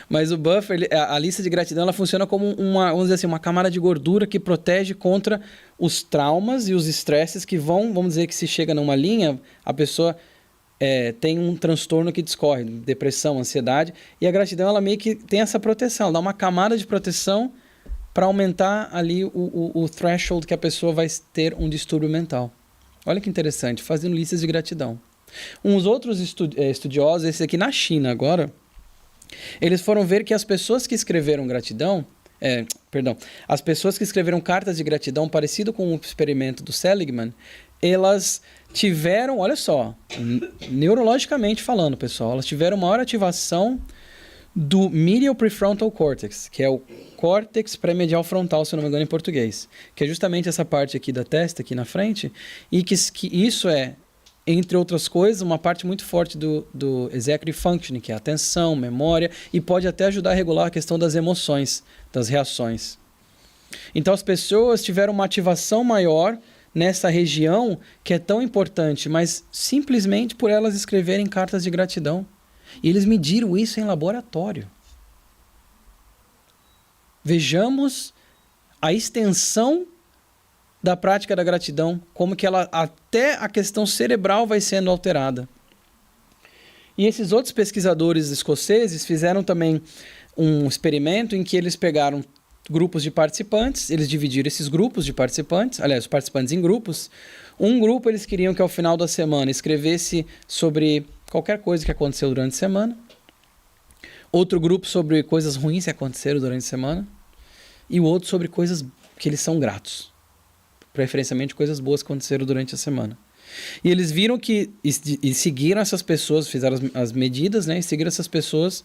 Mas o buffer, a lista de gratidão, ela funciona como vamos dizer assim, uma camada de gordura que protege contra os traumas e os estresses que vamos dizer que se chega numa linha, a pessoa tem um transtorno que discorre, depressão, ansiedade, e a gratidão, ela meio que tem essa proteção, ela dá uma camada de proteção para aumentar ali o threshold que a pessoa vai ter um distúrbio mental. Olha que interessante, fazendo listas de gratidão. Uns outros estudiosos, esse aqui na China agora, eles foram ver que as pessoas que escreveram gratidão, As pessoas que escreveram cartas de gratidão, parecido com o experimento do Seligman, elas tiveram, olha só, neurologicamente falando, pessoal, elas tiveram maior ativação do medial prefrontal cortex, que é o córtex pré-medial frontal, se eu não me engano em português, que é justamente essa parte aqui da testa, aqui na frente, e que isso é, entre outras coisas, uma parte muito forte do executive functioning, que é atenção, memória, e pode até ajudar a regular a questão das emoções, das reações. Então as pessoas tiveram uma ativação maior nessa região que é tão importante, mas simplesmente por elas escreverem cartas de gratidão. E eles mediram isso em laboratório. Vejamos a extensão da prática da gratidão, como que ela, até a questão cerebral vai sendo alterada. E esses outros pesquisadores escoceses fizeram também um experimento em que eles pegaram grupos de participantes, eles dividiram esses grupos de participantes, aliás, os participantes em grupos. Um grupo eles queriam que ao final da semana escrevesse sobre qualquer coisa que aconteceu durante a semana. Outro grupo sobre coisas ruins que aconteceram durante a semana. E o outro sobre coisas que eles são gratos. Preferencialmente coisas boas que aconteceram durante a semana. E eles viram que, e seguiram essas pessoas, fizeram as medidas, né, e seguiram essas pessoas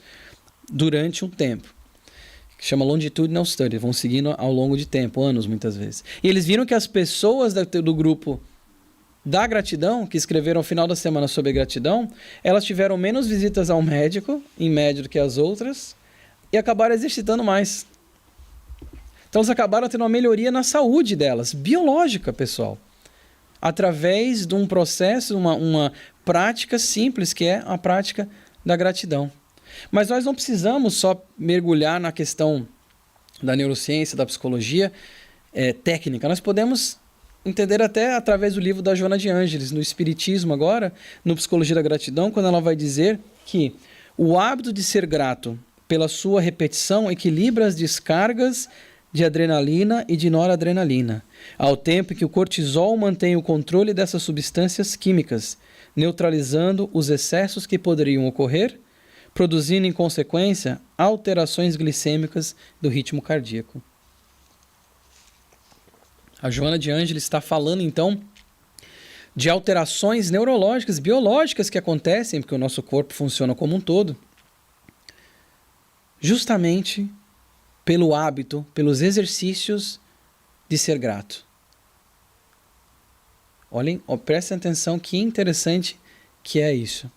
durante um tempo. Que chama longitudinal study, vão seguindo ao longo de tempo, anos muitas vezes. E eles viram que as pessoas do grupo da gratidão, que escreveram ao final da semana sobre gratidão, elas tiveram menos visitas ao médico, em média, do que as outras, e acabaram exercitando mais. Então elas acabaram tendo uma melhoria na saúde delas, biológica, pessoal. Através de um processo, uma prática simples, que é a prática da gratidão. Mas nós não precisamos só mergulhar na questão da neurociência, da psicologia técnica. Nós podemos entender até através do livro da Joana de Ângeles, no Espiritismo agora, no Psicologia da Gratidão, quando ela vai dizer que o hábito de ser grato pela sua repetição equilibra as descargas de adrenalina e de noradrenalina, ao tempo que o cortisol mantém o controle dessas substâncias químicas, neutralizando os excessos que poderiam ocorrer, produzindo, em consequência, alterações glicêmicas do ritmo cardíaco. A Joana de Ângeles está falando, então, de alterações neurológicas, biológicas que acontecem, porque o nosso corpo funciona como um todo, justamente pelo hábito, pelos exercícios de ser grato. Olhem, prestem atenção que interessante que é isso.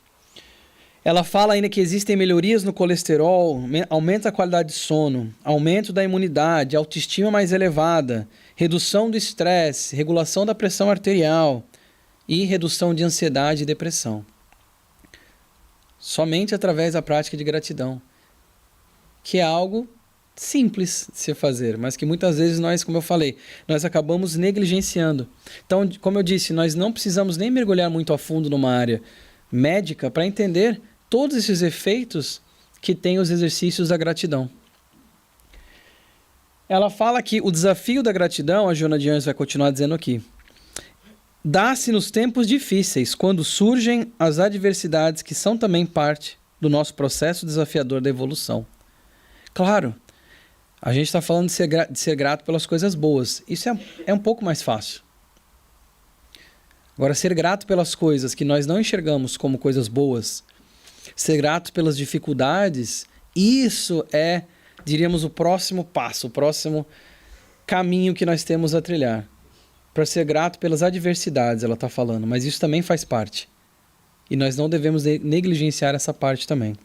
Ela fala ainda que existem melhorias no colesterol, aumenta a qualidade de sono, aumento da imunidade, autoestima mais elevada, redução do estresse, regulação da pressão arterial e redução de ansiedade e depressão. Somente através da prática de gratidão, que é algo simples de se fazer, mas que muitas vezes nós, como eu falei, nós acabamos negligenciando. Então, como eu disse, nós não precisamos nem mergulhar muito a fundo numa área médica para entender todos esses efeitos que tem os exercícios da gratidão. Ela fala que o desafio da gratidão, a Joana de Ângeles vai continuar dizendo aqui, dá-se nos tempos difíceis, quando surgem as adversidades que são também parte do nosso processo desafiador da evolução. Claro, a gente está falando de ser grato pelas coisas boas. Isso é um pouco mais fácil. Agora, ser grato pelas coisas que nós não enxergamos como coisas boas, ser grato pelas dificuldades, isso é, diríamos, o próximo passo, o próximo caminho que nós temos a trilhar. Para ser grato pelas adversidades, ela está falando, mas isso também faz parte. E nós não devemos negligenciar essa parte também.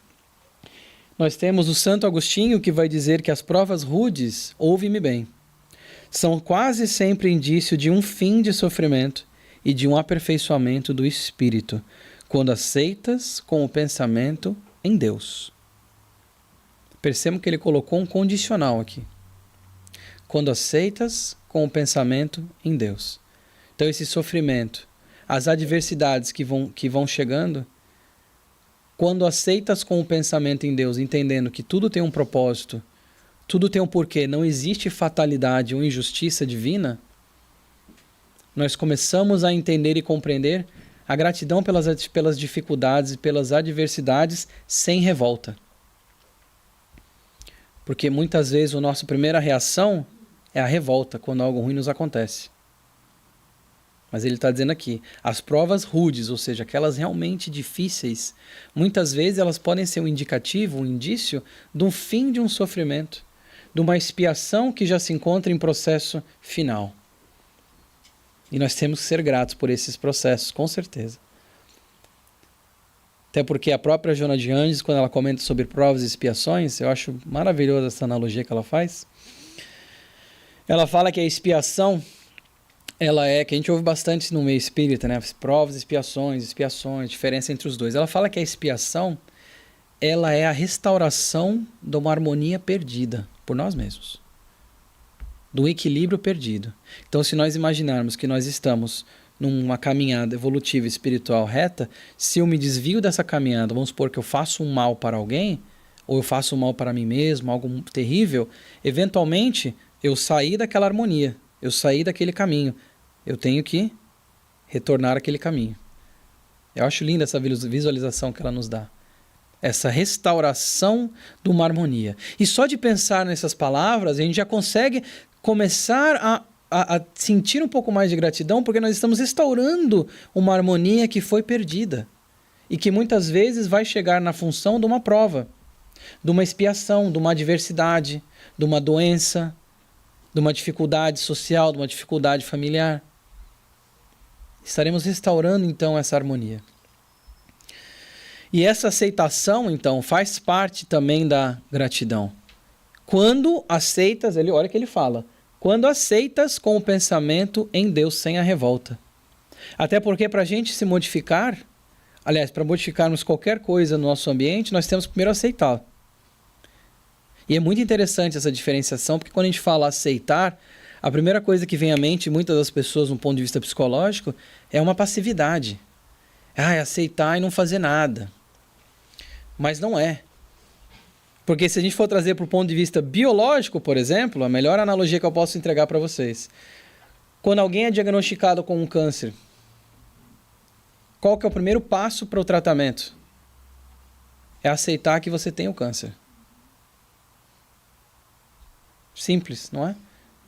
Nós temos o Santo Agostinho, que vai dizer que as provas rudes, ouve-me bem, são quase sempre indício de um fim de sofrimento e de um aperfeiçoamento do espírito, quando aceitas com o pensamento em Deus. Percebam que ele colocou um condicional aqui. Quando aceitas com o pensamento em Deus. Então esse sofrimento, as adversidades que vão chegando, quando aceitas com o pensamento em Deus, entendendo que tudo tem um propósito, tudo tem um porquê, não existe fatalidade ou injustiça divina, nós começamos a entender e compreender a gratidão pelas dificuldades e pelas adversidades sem revolta. Porque muitas vezes a nossa primeira reação é a revolta quando algo ruim nos acontece. Mas ele está dizendo aqui, as provas rudes, ou seja, aquelas realmente difíceis, muitas vezes elas podem ser um indicativo, um indício do fim de um sofrimento, de uma expiação que já se encontra em processo final. E nós temos que ser gratos por esses processos, com certeza. Até porque a própria Joana de Anjos, quando ela comenta sobre provas e expiações, eu acho maravilhosa essa analogia que ela faz. Ela fala que a expiação, ela é, que a gente ouve bastante no meio espírita, né? Provas, expiações, diferença entre os dois. Ela fala que a expiação, ela é a restauração de uma harmonia perdida por nós mesmos. Do equilíbrio perdido. Então, se nós imaginarmos que nós estamos numa caminhada evolutiva espiritual reta, se eu me desvio dessa caminhada, vamos supor que eu faço um mal para alguém, ou eu faço um mal para mim mesmo, algo terrível, eventualmente eu saí daquela harmonia, eu saí daquele caminho. Eu tenho que retornar àquele caminho. Eu acho linda essa visualização que ela nos dá. Essa restauração de uma harmonia. E só de pensar nessas palavras, a gente já consegue começar a sentir um pouco mais de gratidão, porque nós estamos restaurando uma harmonia que foi perdida. E que muitas vezes vai chegar na função de uma prova, de uma expiação, de uma adversidade, de uma doença, de uma dificuldade social, de uma dificuldade familiar. Estaremos restaurando, então, essa harmonia. E essa aceitação, então, faz parte também da gratidão. Quando aceitas, olha o que ele fala, quando aceitas com o pensamento em Deus sem a revolta. Até porque para a gente se modificar, aliás, para modificarmos qualquer coisa no nosso ambiente, nós temos que primeiro aceitar. E é muito interessante essa diferenciação, porque quando a gente fala aceitar, a primeira coisa que vem à mente, muitas das pessoas, do ponto de vista psicológico, é uma passividade. É aceitar e não fazer nada. Mas não é. Porque se a gente for trazer para o ponto de vista biológico, por exemplo, a melhor analogia que eu posso entregar para vocês. Quando alguém é diagnosticado com um câncer, qual que é o primeiro passo para o tratamento? É aceitar que você tem o câncer. Simples, não é?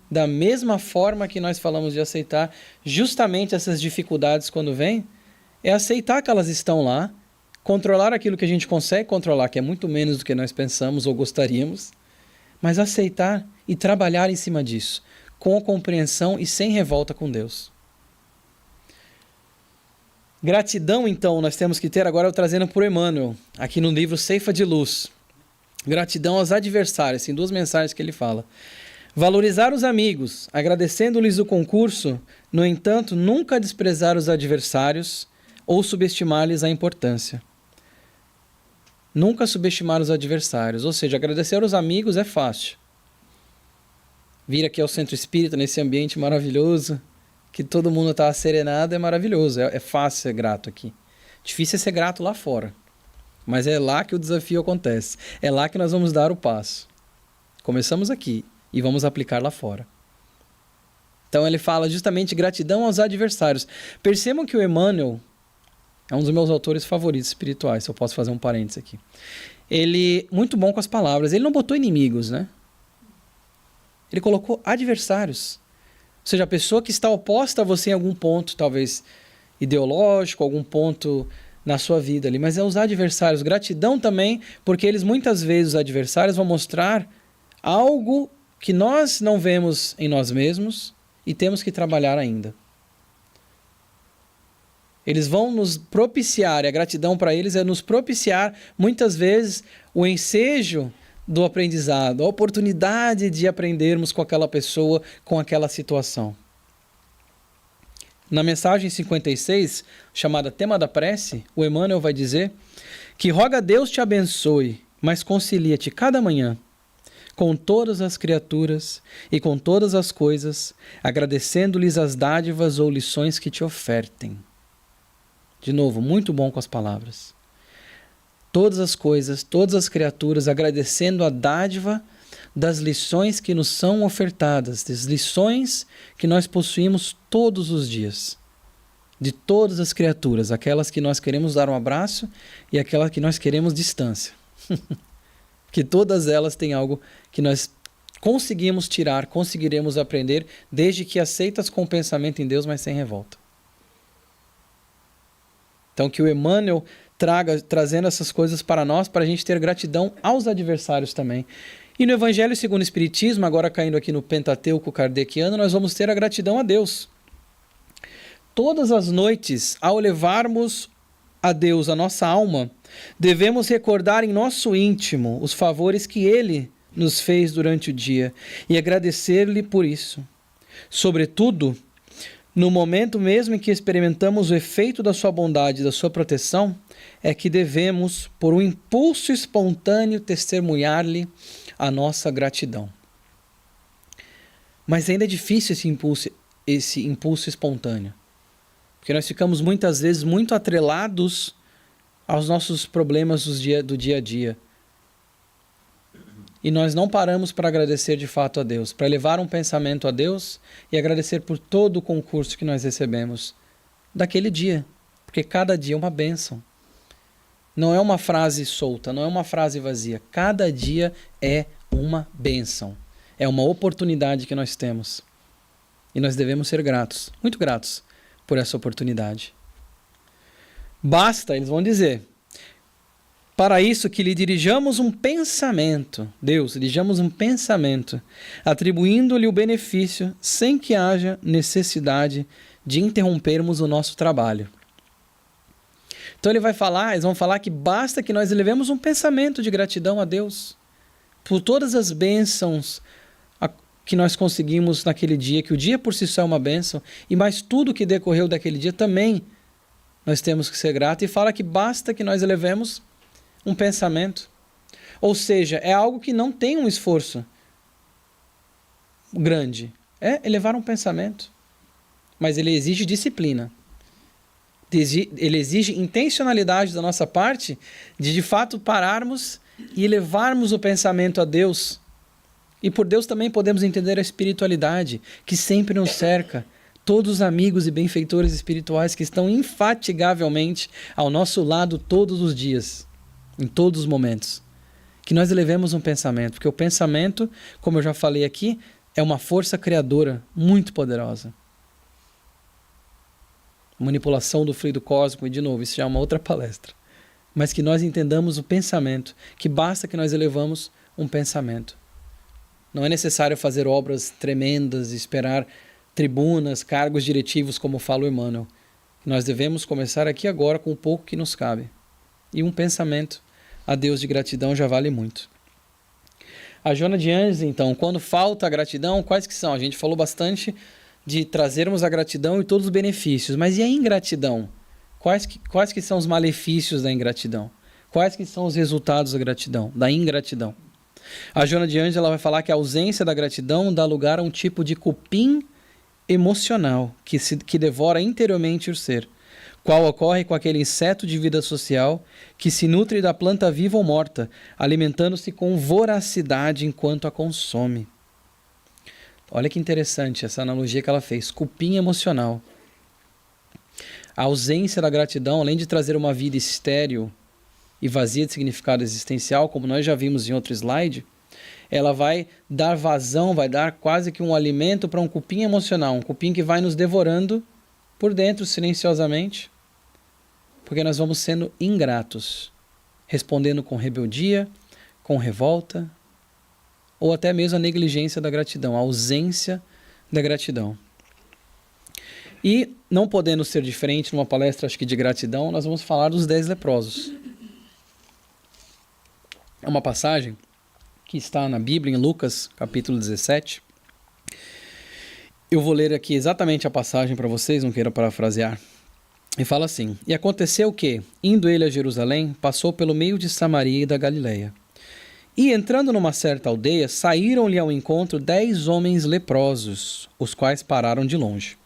Da mesma forma que nós falamos de aceitar justamente essas dificuldades quando vêm, é aceitar que elas estão lá, controlar aquilo que a gente consegue controlar, que é muito menos do que nós pensamos ou gostaríamos, mas aceitar e trabalhar em cima disso, com a compreensão e sem revolta com Deus. Gratidão, então, nós temos que ter, agora eu trazendo por Emmanuel, aqui no livro Ceifa de Luz. Gratidão aos adversários, tem 2 mensagens que ele fala. Valorizar os amigos, agradecendo-lhes o concurso, no entanto, nunca desprezar os adversários ou subestimar-lhes a importância. Nunca subestimar os adversários, ou seja, agradecer aos amigos é fácil. Vir aqui ao Centro Espírita, nesse ambiente maravilhoso, que todo mundo está serenado, é maravilhoso, é fácil ser grato aqui. Difícil é ser grato lá fora, mas é lá que o desafio acontece, é lá que nós vamos dar o passo. Começamos aqui e vamos aplicar lá fora. Então ele fala justamente gratidão aos adversários. Percebam que o Emmanuel é um dos meus autores favoritos espirituais, se eu posso fazer um parênteses aqui. Ele, muito bom com as palavras, ele não botou inimigos, né? Ele colocou adversários. Ou seja, a pessoa que está oposta a você em algum ponto, talvez ideológico, algum ponto na sua vida ali, mas é os adversários. Gratidão também, porque eles muitas vezes, os adversários, vão mostrar algo que nós não vemos em nós mesmos e temos que trabalhar ainda. Eles vão nos propiciar, e a gratidão para eles é nos propiciar, muitas vezes, o ensejo do aprendizado, a oportunidade de aprendermos com aquela pessoa, com aquela situação. Na mensagem 56, chamada Tema da Prece, o Emmanuel vai dizer que roga a Deus te abençoe, mas concilia-te cada manhã com todas as criaturas e com todas as coisas, agradecendo-lhes as dádivas ou lições que te ofertem. De novo, muito bom com as palavras. Todas as coisas, todas as criaturas, agradecendo a dádiva das lições que nos são ofertadas, das lições que nós possuímos todos os dias. De todas as criaturas, aquelas que nós queremos dar um abraço e aquelas que nós queremos distância. que todas elas têm algo que nós conseguimos tirar, conseguiremos aprender, desde que aceitas com o pensamento em Deus, mas sem revolta. Então que o Emmanuel trazendo essas coisas para nós, para a gente ter gratidão aos adversários também. E no Evangelho segundo o Espiritismo, agora caindo aqui no Pentateuco kardeciano, nós vamos ter a gratidão a Deus. Todas as noites, ao levarmos a Deus a nossa alma, devemos recordar em nosso íntimo os favores que Ele nos fez durante o dia e agradecer-lhe por isso. Sobretudo, no momento mesmo em que experimentamos o efeito da sua bondade e da sua proteção, é que devemos, por um impulso espontâneo, testemunhar-lhe a nossa gratidão. Mas ainda é difícil esse impulso espontâneo, porque nós ficamos muitas vezes muito atrelados aos nossos problemas do dia a dia. E nós não paramos para agradecer de fato a Deus, para levar um pensamento a Deus e agradecer por todo o concurso que nós recebemos daquele dia, porque cada dia é uma bênção. Não é uma frase solta, não é uma frase vazia. Cada dia é uma bênção. É uma oportunidade que nós temos. E nós devemos ser gratos, muito gratos, por essa oportunidade. Basta, eles vão dizer, para isso que lhe dirijamos um pensamento, Deus, dirijamos um pensamento, atribuindo-lhe o benefício sem que haja necessidade de interrompermos o nosso trabalho. Então eles vão falar que basta que nós elevemos um pensamento de gratidão a Deus por todas as bênçãos que nós conseguimos naquele dia, que o dia por si só é uma bênção, e mais tudo que decorreu daquele dia também nós temos que ser gratos, e fala que basta que nós elevemos um pensamento. Ou seja, é algo que não tem um esforço grande. É elevar um pensamento. Mas ele exige disciplina. Ele exige intencionalidade da nossa parte de fato pararmos e elevarmos o pensamento a Deus. E por Deus também podemos entender a espiritualidade que sempre nos cerca. Todos os amigos e benfeitores espirituais que estão infatigavelmente ao nosso lado todos os dias, em todos os momentos. Que nós elevemos um pensamento, porque o pensamento, como eu já falei aqui, é uma força criadora muito poderosa. Manipulação do fluido cósmico, e de novo, isso já é uma outra palestra. Mas que nós entendamos o pensamento, que basta que nós elevamos um pensamento. Não é necessário fazer obras tremendas, esperar tribunas, cargos diretivos, como fala o Emmanuel. Nós devemos começar aqui agora com o pouco que nos cabe. E um pensamento a Deus de gratidão já vale muito. A Joana de Ângeles, então, quando falta a gratidão, quais que são? A gente falou bastante de trazermos a gratidão e todos os benefícios, mas e a ingratidão? Quais que são os malefícios da ingratidão? Quais que são os resultados da ingratidão? A Joana de Ângeles, ela vai falar que a ausência da gratidão dá lugar a um tipo de cupim emocional que devora interiormente o ser, qual ocorre com aquele inseto de vida social que se nutre da planta viva ou morta, alimentando-se com voracidade enquanto a consome. Olha que interessante essa analogia que ela fez, cupim emocional. A ausência da gratidão, além de trazer uma vida estéril e vazia de significado existencial, como nós já vimos em outro slide, ela vai dar vazão, vai dar quase que um alimento para um cupim emocional, um cupim que vai nos devorando por dentro silenciosamente, porque nós vamos sendo ingratos, respondendo com rebeldia, com revolta, ou até mesmo a negligência da gratidão, a ausência da gratidão. E, não podendo ser diferente numa palestra, acho que de gratidão, nós vamos falar dos 10 leprosos. É uma passagem que está na Bíblia, em Lucas, capítulo 17. Eu vou ler aqui exatamente a passagem para vocês, não quero parafrasear. E fala assim: E aconteceu que, indo ele a Jerusalém, passou pelo meio de Samaria e da Galileia. E entrando numa certa aldeia, saíram-lhe ao encontro 10 homens leprosos, os quais pararam de longe.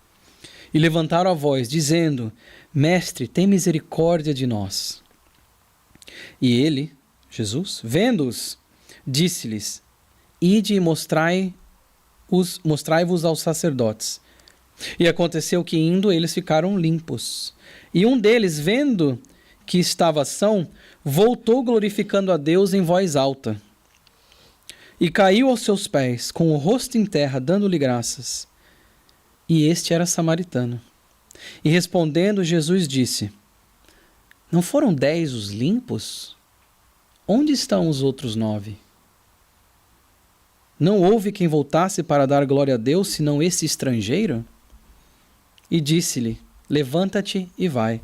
E levantaram a voz, dizendo: Mestre, tem misericórdia de nós. E ele, Jesus, vendo-os, disse-lhes: Ide e mostrai-vos aos sacerdotes. E aconteceu que, indo, eles ficaram limpos. E um deles, vendo que estava são, voltou glorificando a Deus em voz alta. e caiu aos seus pés, com o rosto em terra, dando-lhe graças. E este era samaritano. E respondendo, Jesus disse: Não foram 10 os limpos? Onde estão os outros 9? Não houve quem voltasse para dar glória a Deus, senão esse estrangeiro? E disse-lhe: Levanta-te e vai,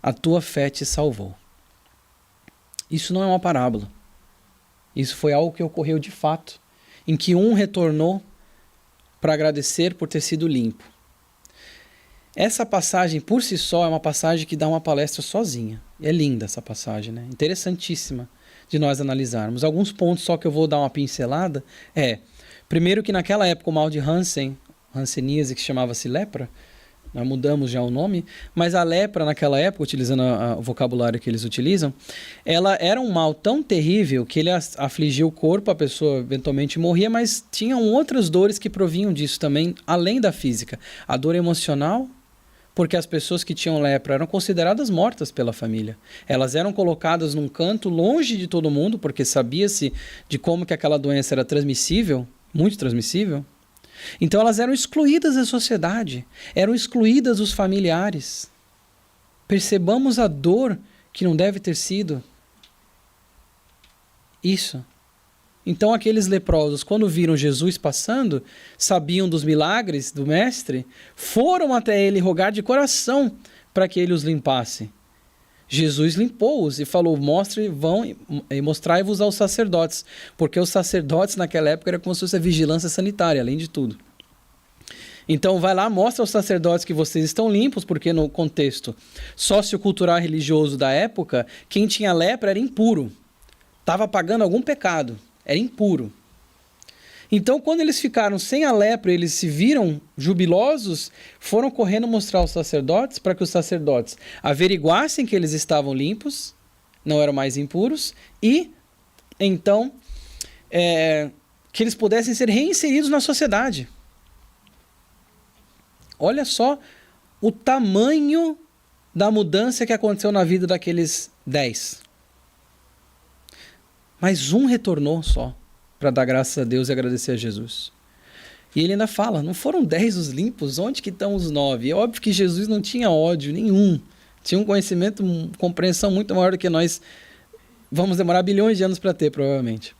a tua fé te salvou. Isso não é uma parábola. Isso foi algo que ocorreu de fato, em que um retornou para agradecer por ter sido limpo. Essa passagem, por si só, é uma passagem que dá uma palestra sozinha. É linda essa passagem, né? Interessantíssima de nós analisarmos. Alguns pontos só que eu vou dar uma pincelada primeiro que naquela época o mal de Hanseníase, que chamava-se lepra, nós mudamos já o nome, mas a lepra naquela época, utilizando o vocabulário que eles utilizam, ela era um mal tão terrível que ele afligia o corpo, a pessoa eventualmente morria, mas tinham outras dores que provinham disso também, além da física. A dor emocional, porque as pessoas que tinham lepra eram consideradas mortas pela família. Elas eram colocadas num canto, longe de todo mundo, porque sabia-se de como que aquela doença era transmissível, muito transmissível. Então elas eram excluídas da sociedade, eram excluídas dos familiares. Percebamos a dor que não deve ter sido isso. Então aqueles leprosos, quando viram Jesus passando, sabiam dos milagres do mestre, foram até ele rogar de coração para que ele os limpasse. Jesus limpou-os e falou: vão e mostrai-vos aos sacerdotes, porque os sacerdotes naquela época era como se fosse a vigilância sanitária, além de tudo. Então vai lá, mostra aos sacerdotes que vocês estão limpos, porque no contexto sociocultural religioso da época, quem tinha lepra era impuro, estava pagando algum pecado, era impuro. Então, quando eles ficaram sem a lepra, eles se viram jubilosos, foram correndo mostrar aos sacerdotes, para que os sacerdotes averiguassem que eles estavam limpos, não eram mais impuros, e então que eles pudessem ser reinseridos na sociedade. Olha só o tamanho da mudança que aconteceu na vida daqueles 10. Mas um retornou só, para dar graças a Deus e agradecer a Jesus. E ele ainda fala: não foram 10 os limpos? Onde que estão os 9? É óbvio que Jesus não tinha ódio nenhum. Tinha um conhecimento, compreensão muito maior do que nós vamos demorar bilhões de anos para ter, provavelmente.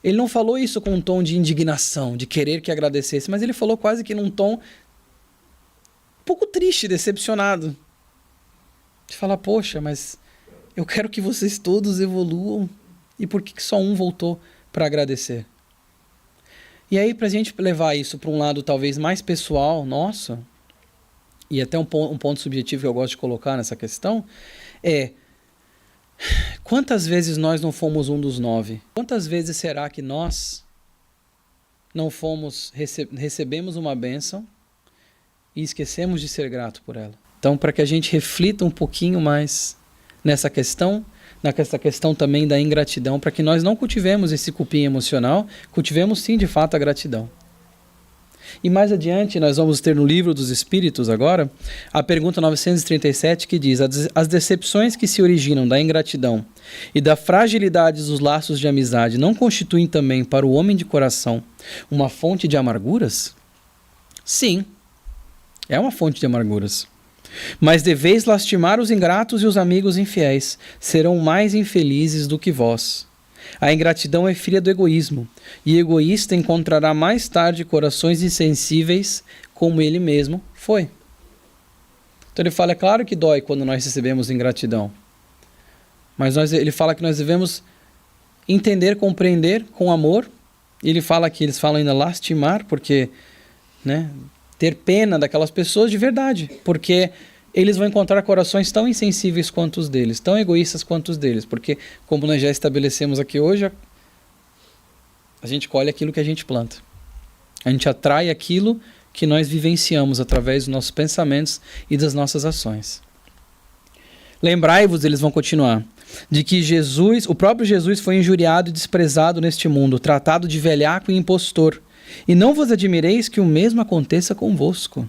Ele não falou isso com um tom de indignação, de querer que agradecesse, mas ele falou quase que num tom um pouco triste, decepcionado. De falar: poxa, mas eu quero que vocês todos evoluam. E por que só um voltou para agradecer? E aí, para a gente levar isso para um lado talvez mais pessoal nosso, e até um ponto subjetivo que eu gosto de colocar nessa questão, quantas vezes nós não fomos um dos 9? Quantas vezes será que nós não fomos, recebemos uma bênção e esquecemos de ser grato por ela? Então, para que a gente reflita um pouquinho mais nessa questão também da ingratidão, para que nós não cultivemos esse cupim emocional, cultivemos sim de fato a gratidão. E mais adiante nós vamos ter no Livro dos Espíritos agora, a pergunta 937 que diz: as decepções que se originam da ingratidão e da fragilidade dos laços de amizade não constituem também para o homem de coração uma fonte de amarguras? Sim, é uma fonte de amarguras. Mas deveis lastimar os ingratos e os amigos infiéis, serão mais infelizes do que vós. A ingratidão é filha do egoísmo, e o egoísta encontrará mais tarde corações insensíveis, como ele mesmo foi. Então ele fala: é claro que dói quando nós recebemos ingratidão, mas ele fala que nós devemos entender, compreender com amor. Ele fala que eles falam ainda lastimar, porque, ter pena daquelas pessoas de verdade, porque eles vão encontrar corações tão insensíveis quanto os deles, tão egoístas quanto os deles, porque, como nós já estabelecemos aqui hoje, a gente colhe aquilo que a gente planta. A gente atrai aquilo que nós vivenciamos através dos nossos pensamentos e das nossas ações. Lembrai-vos, eles vão continuar, de que o próprio Jesus foi injuriado e desprezado neste mundo, tratado de velhaco e impostor. E não vos admireis que o mesmo aconteça convosco.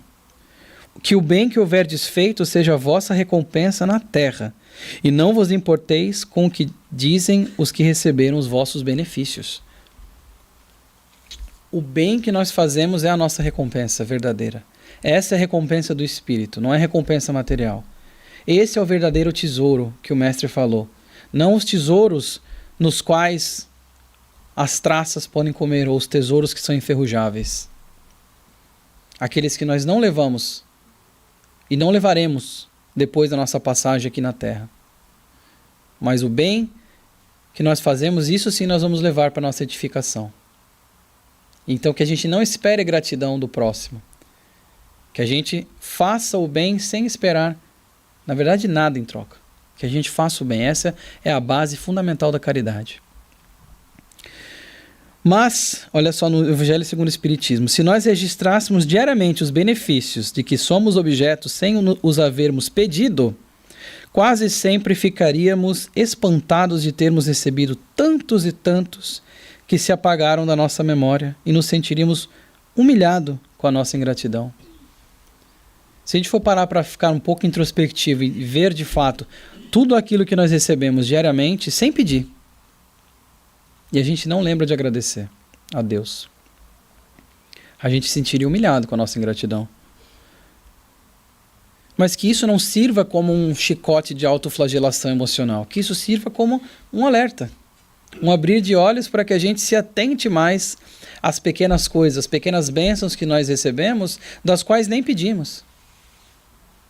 Que o bem que houverdes feito seja a vossa recompensa na terra, e não vos importeis com o que dizem os que receberam os vossos benefícios. o bem que nós fazemos é a nossa recompensa verdadeira. Essa é a recompensa do Espírito, não é recompensa material. Esse é o verdadeiro tesouro que o Mestre falou. Não os tesouros nos quais as traças podem comer, ou os tesouros que são enferrujáveis. Aqueles que nós não levamos e não levaremos depois da nossa passagem aqui na Terra. Mas o bem que nós fazemos, isso sim nós vamos levar para a nossa edificação. Então que a gente não espere gratidão do próximo. Que a gente faça o bem sem esperar, na verdade, nada em troca. Que a gente faça o bem. Essa é a base fundamental da caridade. Mas, olha só no Evangelho segundo o Espiritismo, se nós registrássemos diariamente os benefícios de que somos objetos sem os havermos pedido, quase sempre ficaríamos espantados de termos recebido tantos e tantos que se apagaram da nossa memória e nos sentiríamos humilhados com a nossa ingratidão. Se a gente for parar para ficar um pouco introspectivo e ver de fato tudo aquilo que nós recebemos diariamente sem pedir, e a gente não lembra de agradecer a Deus, a gente se sentiria humilhado com a nossa ingratidão. Mas que isso não sirva como um chicote de autoflagelação emocional, que isso sirva como um alerta, um abrir de olhos para que a gente se atente mais às pequenas coisas, às pequenas bênçãos que nós recebemos, das quais nem pedimos.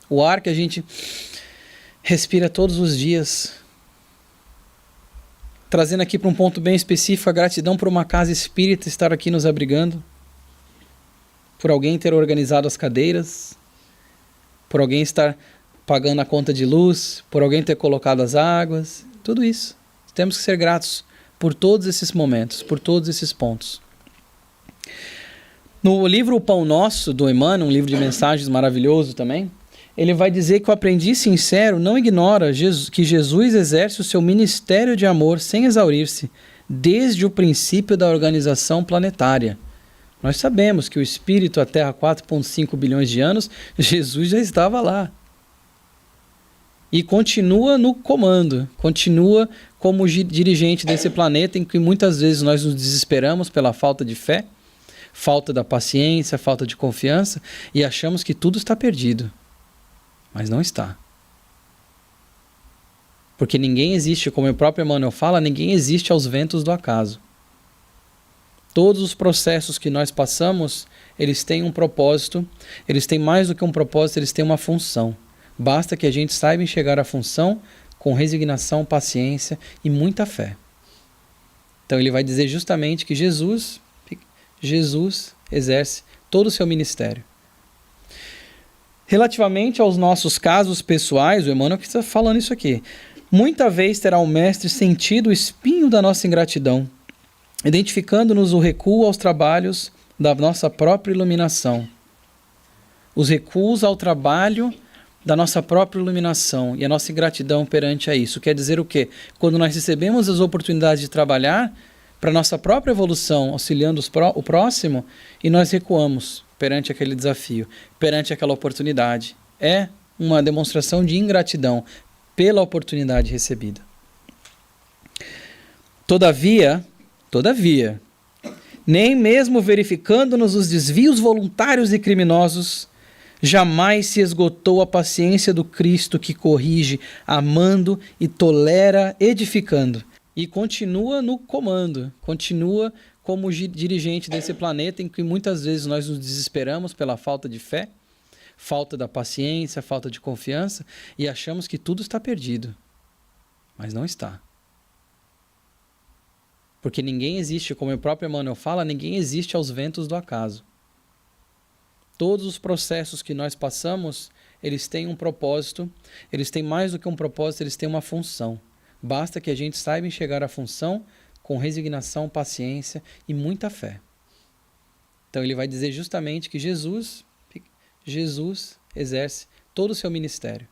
O ar que a gente respira todos os dias, trazendo aqui para um ponto bem específico a gratidão por uma casa espírita estar aqui nos abrigando, por alguém ter organizado as cadeiras, por alguém estar pagando a conta de luz, por alguém ter colocado as águas, tudo isso. Temos que ser gratos por todos esses momentos, por todos esses pontos. No livro O Pão Nosso, do Emmanuel, um livro de mensagens maravilhoso também, ele vai dizer que o aprendiz sincero não ignora que Jesus exerce o seu ministério de amor sem exaurir-se, desde o princípio da organização planetária. Nós sabemos que o Espírito, a Terra há 4,5 bilhões de anos, Jesus já estava lá. E continua no comando, continua como dirigente desse planeta em que muitas vezes nós nos desesperamos pela falta de fé, falta da paciência, falta de confiança e achamos que tudo está perdido. Mas não está. Porque ninguém existe, como o próprio Emmanuel fala, ninguém existe aos ventos do acaso. Todos os processos que nós passamos, eles têm um propósito, eles têm mais do que um propósito, eles têm uma função. Basta que a gente saiba enxergar a função com resignação, paciência e muita fé. Então ele vai dizer justamente que Jesus exerce todo o seu ministério. Relativamente aos nossos casos pessoais, o Emmanuel está falando isso aqui. Muita vez terá o Mestre sentido o espinho da nossa ingratidão, identificando-nos o recuo aos trabalhos da nossa própria iluminação. Os recuos ao trabalho da nossa própria iluminação e a nossa ingratidão perante a isso. Quer dizer o quê? Quando nós recebemos as oportunidades de trabalhar para a nossa própria evolução, auxiliando o próximo, e nós recuamos perante aquele desafio, perante aquela oportunidade. É uma demonstração de ingratidão pela oportunidade recebida. Todavia, nem mesmo verificando-nos os desvios voluntários e criminosos, jamais se esgotou a paciência do Cristo que corrige, amando e tolera, edificando. E continua no comando, continua como dirigente desse planeta em que muitas vezes nós nos desesperamos pela falta de fé, falta da paciência, falta de confiança e achamos que tudo está perdido. Mas não está. Porque ninguém existe, como o próprio Emmanuel fala, ninguém existe aos ventos do acaso. Todos os processos que nós passamos, eles têm um propósito, eles têm mais do que um propósito, eles têm uma função. Basta que a gente saiba enxergar a função com resignação, paciência e muita fé. Então ele vai dizer justamente que Jesus exerce todo o seu ministério.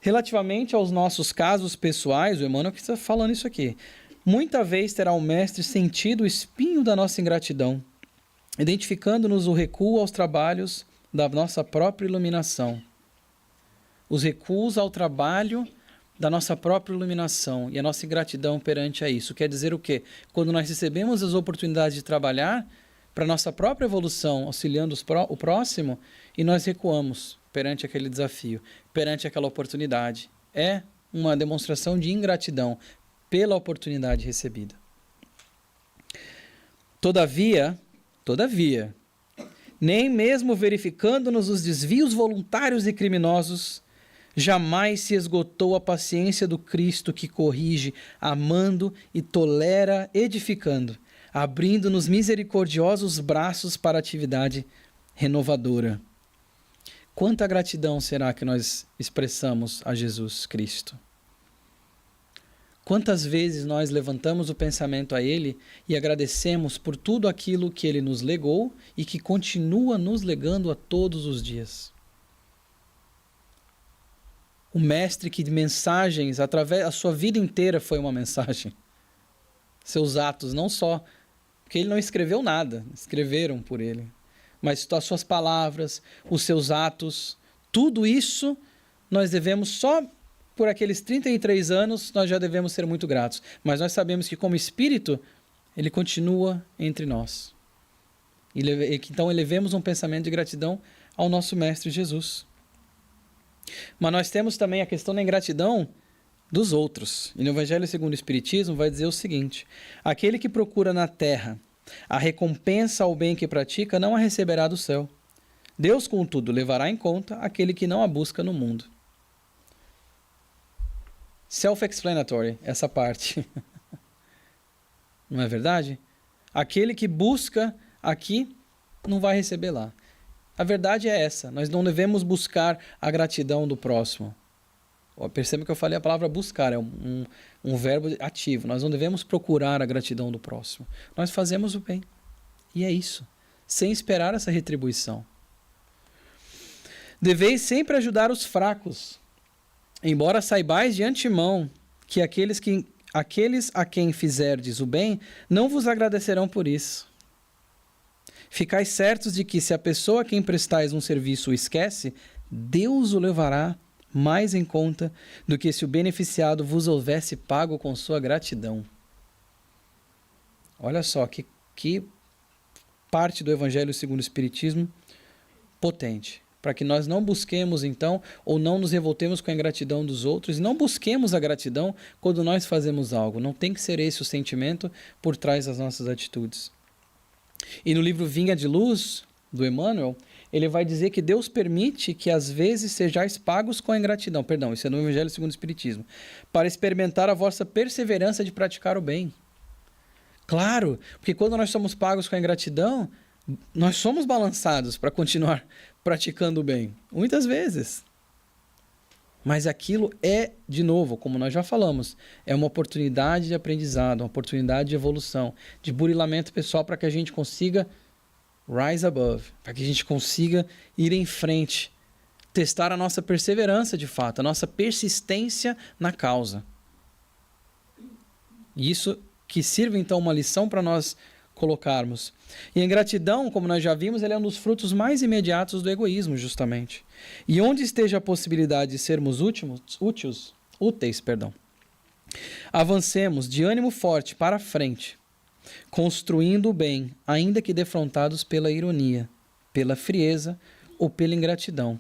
Relativamente aos nossos casos pessoais, o Emmanuel está falando isso aqui. Muita vez terá o Mestre sentido o espinho da nossa ingratidão, identificando-nos o recuo aos trabalhos da nossa própria iluminação. Os recuos ao trabalho da nossa própria iluminação e a nossa ingratidão perante a isso. Quer dizer o quê? Quando nós recebemos as oportunidades de trabalhar para a nossa própria evolução, auxiliando o próximo, e nós recuamos perante aquele desafio, perante aquela oportunidade. É uma demonstração de ingratidão pela oportunidade recebida. Todavia, nem mesmo verificando-nos os desvios voluntários e criminosos, jamais se esgotou a paciência do Cristo que corrige, amando e tolera, edificando, abrindo-nos misericordiosos braços para a atividade renovadora. Quanta gratidão será que nós expressamos a Jesus Cristo? Quantas vezes nós levantamos o pensamento a Ele e agradecemos por tudo aquilo que Ele nos legou e que continua nos legando a todos os dias? O mestre que de mensagens, através a sua vida inteira foi uma mensagem. Seus atos, não só, porque ele não escreveu nada, escreveram por ele. Mas as suas palavras, os seus atos, tudo isso nós devemos só por aqueles 33 anos, nós já devemos ser muito gratos. Mas nós sabemos que como Espírito, ele continua entre nós. Então elevemos um pensamento de gratidão ao nosso Mestre Jesus. Mas nós temos também a questão da ingratidão dos outros. E no Evangelho segundo o Espiritismo vai dizer o seguinte: aquele que procura na terra a recompensa ao bem que pratica não a receberá do céu. Deus, contudo, levará em conta aquele que não a busca no mundo. Self-explanatory, essa parte. Não é verdade? Aquele que busca aqui não vai receber lá. A verdade é essa, nós não devemos buscar a gratidão do próximo. Perceba que eu falei a palavra buscar, é um verbo ativo. Nós não devemos procurar a gratidão do próximo. Nós fazemos o bem. E é isso, sem esperar essa retribuição. Deveis sempre ajudar os fracos, embora saibais de antemão que aqueles a quem fizerdes o bem não vos agradecerão por isso. Ficais certos de que se a pessoa a quem prestais um serviço o esquece, Deus o levará mais em conta do que se o beneficiado vos houvesse pago com sua gratidão. Olha só que parte do Evangelho segundo o Espiritismo potente. Para que nós não busquemos então, ou não nos revoltemos com a ingratidão dos outros, e não busquemos a gratidão quando nós fazemos algo. Não tem que ser esse o sentimento por trás das nossas atitudes. E no livro Vinha de Luz, do Emmanuel, ele vai dizer que Deus permite que às vezes sejais pagos com a ingratidão. Perdão, isso é no Evangelho segundo o Espiritismo. Para experimentar a vossa perseverança de praticar o bem. Claro, porque quando nós somos pagos com a ingratidão, nós somos balançados para continuar praticando o bem. Muitas vezes. Mas aquilo é, de novo, como nós já falamos, é uma oportunidade de aprendizado, uma oportunidade de evolução, de burilamento pessoal para que a gente consiga rise above, para que a gente consiga ir em frente, testar a nossa perseverança de fato, a nossa persistência na causa. E isso que sirva então uma lição para nós colocarmos. E a ingratidão, como nós já vimos, ele é um dos frutos mais imediatos do egoísmo, justamente. E onde esteja a possibilidade de sermos úteis, avancemos de ânimo forte para a frente, construindo o bem, ainda que defrontados pela ironia, pela frieza ou pela ingratidão.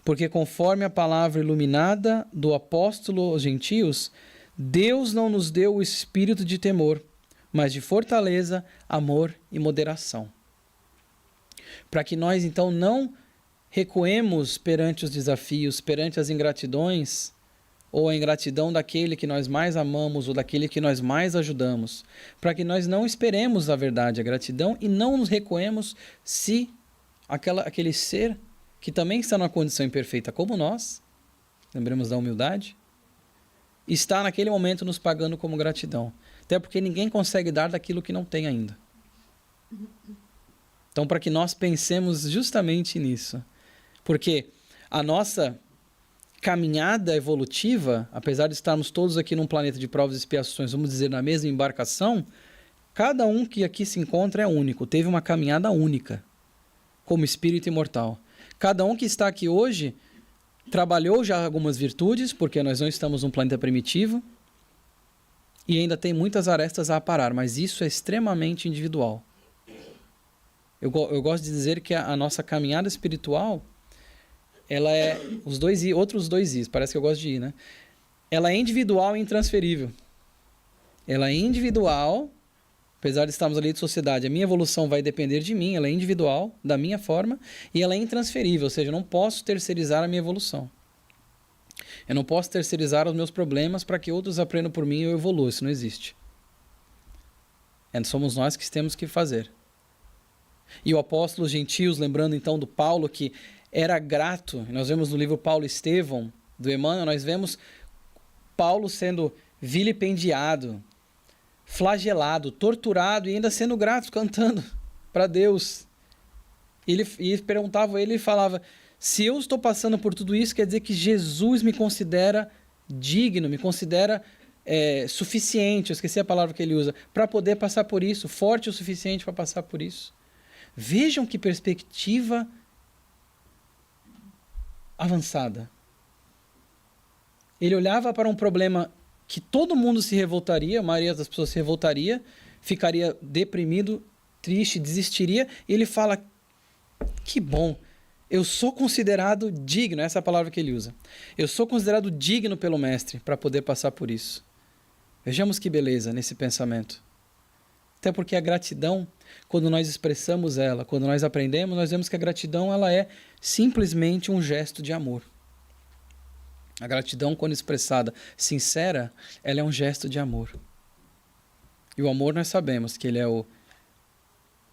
Porque conforme a palavra iluminada do apóstolo aos gentios, Deus não nos deu o espírito de temor, mas de fortaleza, amor e moderação. Para que nós, então, não recuemos perante os desafios, perante as ingratidões, ou a ingratidão daquele que nós mais amamos, ou daquele que nós mais ajudamos. Para que nós não esperemos a verdade, a gratidão, e não nos recuemos se aquele ser que também está numa condição imperfeita como nós, lembremos da humildade, está naquele momento nos pagando como gratidão. Até porque ninguém consegue dar daquilo que não tem ainda. Então, para que nós pensemos justamente nisso. Porque a nossa caminhada evolutiva, apesar de estarmos todos aqui num planeta de provas e expiações, vamos dizer, na mesma embarcação, cada um que aqui se encontra é único, teve uma caminhada única, como espírito imortal. Cada um que está aqui hoje trabalhou já algumas virtudes, porque nós não estamos num planeta primitivo, e ainda tem muitas arestas a aparar, mas isso é extremamente individual. Eu gosto de dizer que a nossa caminhada espiritual, ela é outros dois Is, parece que eu gosto de ir, né? Ela é individual e intransferível. Ela é individual, apesar de estarmos ali de sociedade, a minha evolução vai depender de mim, ela é individual, da minha forma, e ela é intransferível, ou seja, eu não posso terceirizar a minha evolução. Eu não posso terceirizar os meus problemas para que outros aprendam por mim e eu evolua, isso não existe. Somos nós que temos que fazer. E o apóstolo gentios, lembrando então do Paulo, que era grato, nós vemos no livro Paulo e Estevão, do Emmanuel, nós vemos Paulo sendo vilipendiado, flagelado, torturado e ainda sendo grato, cantando para Deus. E perguntava a ele e falava, se eu estou passando por tudo isso, quer dizer que Jesus me considera digno, me considera suficiente, eu esqueci a palavra que ele usa, para poder passar por isso, forte o suficiente para passar por isso. Vejam que perspectiva avançada. Ele olhava para um problema que todo mundo se revoltaria, a maioria das pessoas se revoltaria, ficaria deprimido, triste, desistiria, e ele fala, que bom, eu sou considerado digno, essa é a palavra que ele usa. Eu sou considerado digno pelo Mestre para poder passar por isso. Vejamos que beleza nesse pensamento. Até porque a gratidão, quando nós expressamos ela, quando nós aprendemos, nós vemos que a gratidão ela é simplesmente um gesto de amor. A gratidão, quando expressada sincera, ela é um gesto de amor. E o amor nós sabemos que ele é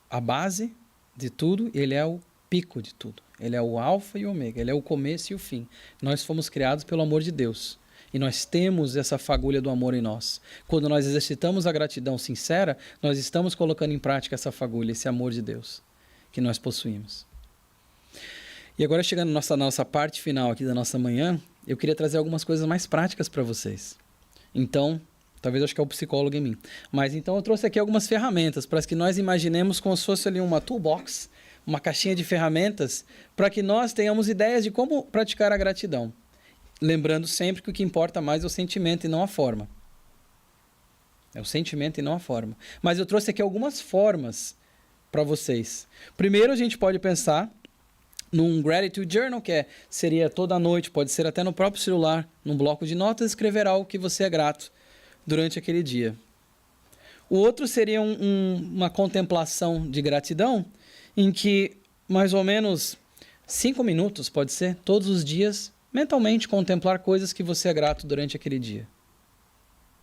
a base de tudo, ele é o pico de tudo. Ele é o alfa e o ômega, ele é o começo e o fim. Nós fomos criados pelo amor de Deus. E nós temos essa fagulha do amor em nós. Quando nós exercitamos a gratidão sincera, nós estamos colocando em prática essa fagulha, esse amor de Deus que nós possuímos. E agora, chegando na nossa parte final aqui da nossa manhã, eu queria trazer algumas coisas mais práticas para vocês. Então, talvez eu acho que é o psicólogo em mim. Mas então eu trouxe aqui algumas ferramentas para que nós imaginemos como se fosse ali uma toolbox, uma caixinha de ferramentas, para que nós tenhamos ideias de como praticar a gratidão. Lembrando sempre que o que importa mais é o sentimento e não a forma. É o sentimento e não a forma. Mas eu trouxe aqui algumas formas para vocês. Primeiro, a gente pode pensar num Gratitude Journal, que seria toda noite, pode ser até no próprio celular, num bloco de notas, escrever algo que você é grato durante aquele dia. O outro seria uma contemplação de gratidão, em que mais ou menos 5 minutos, pode ser, todos os dias, mentalmente contemplar coisas que você é grato durante aquele dia.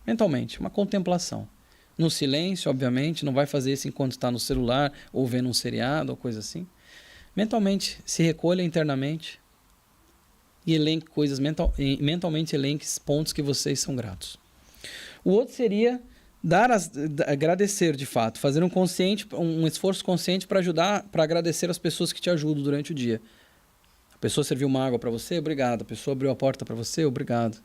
Mentalmente, uma contemplação. No silêncio, obviamente, não vai fazer isso enquanto está no celular ou vendo um seriado ou coisa assim. Mentalmente, se recolha internamente e elenque coisas, mentalmente elenque pontos que vocês são gratos. O outro seria agradecer de fato, fazer um esforço consciente para ajudar, para agradecer as pessoas que te ajudam durante o dia. A pessoa serviu uma água para você, obrigado. A pessoa abriu a porta para você, obrigado.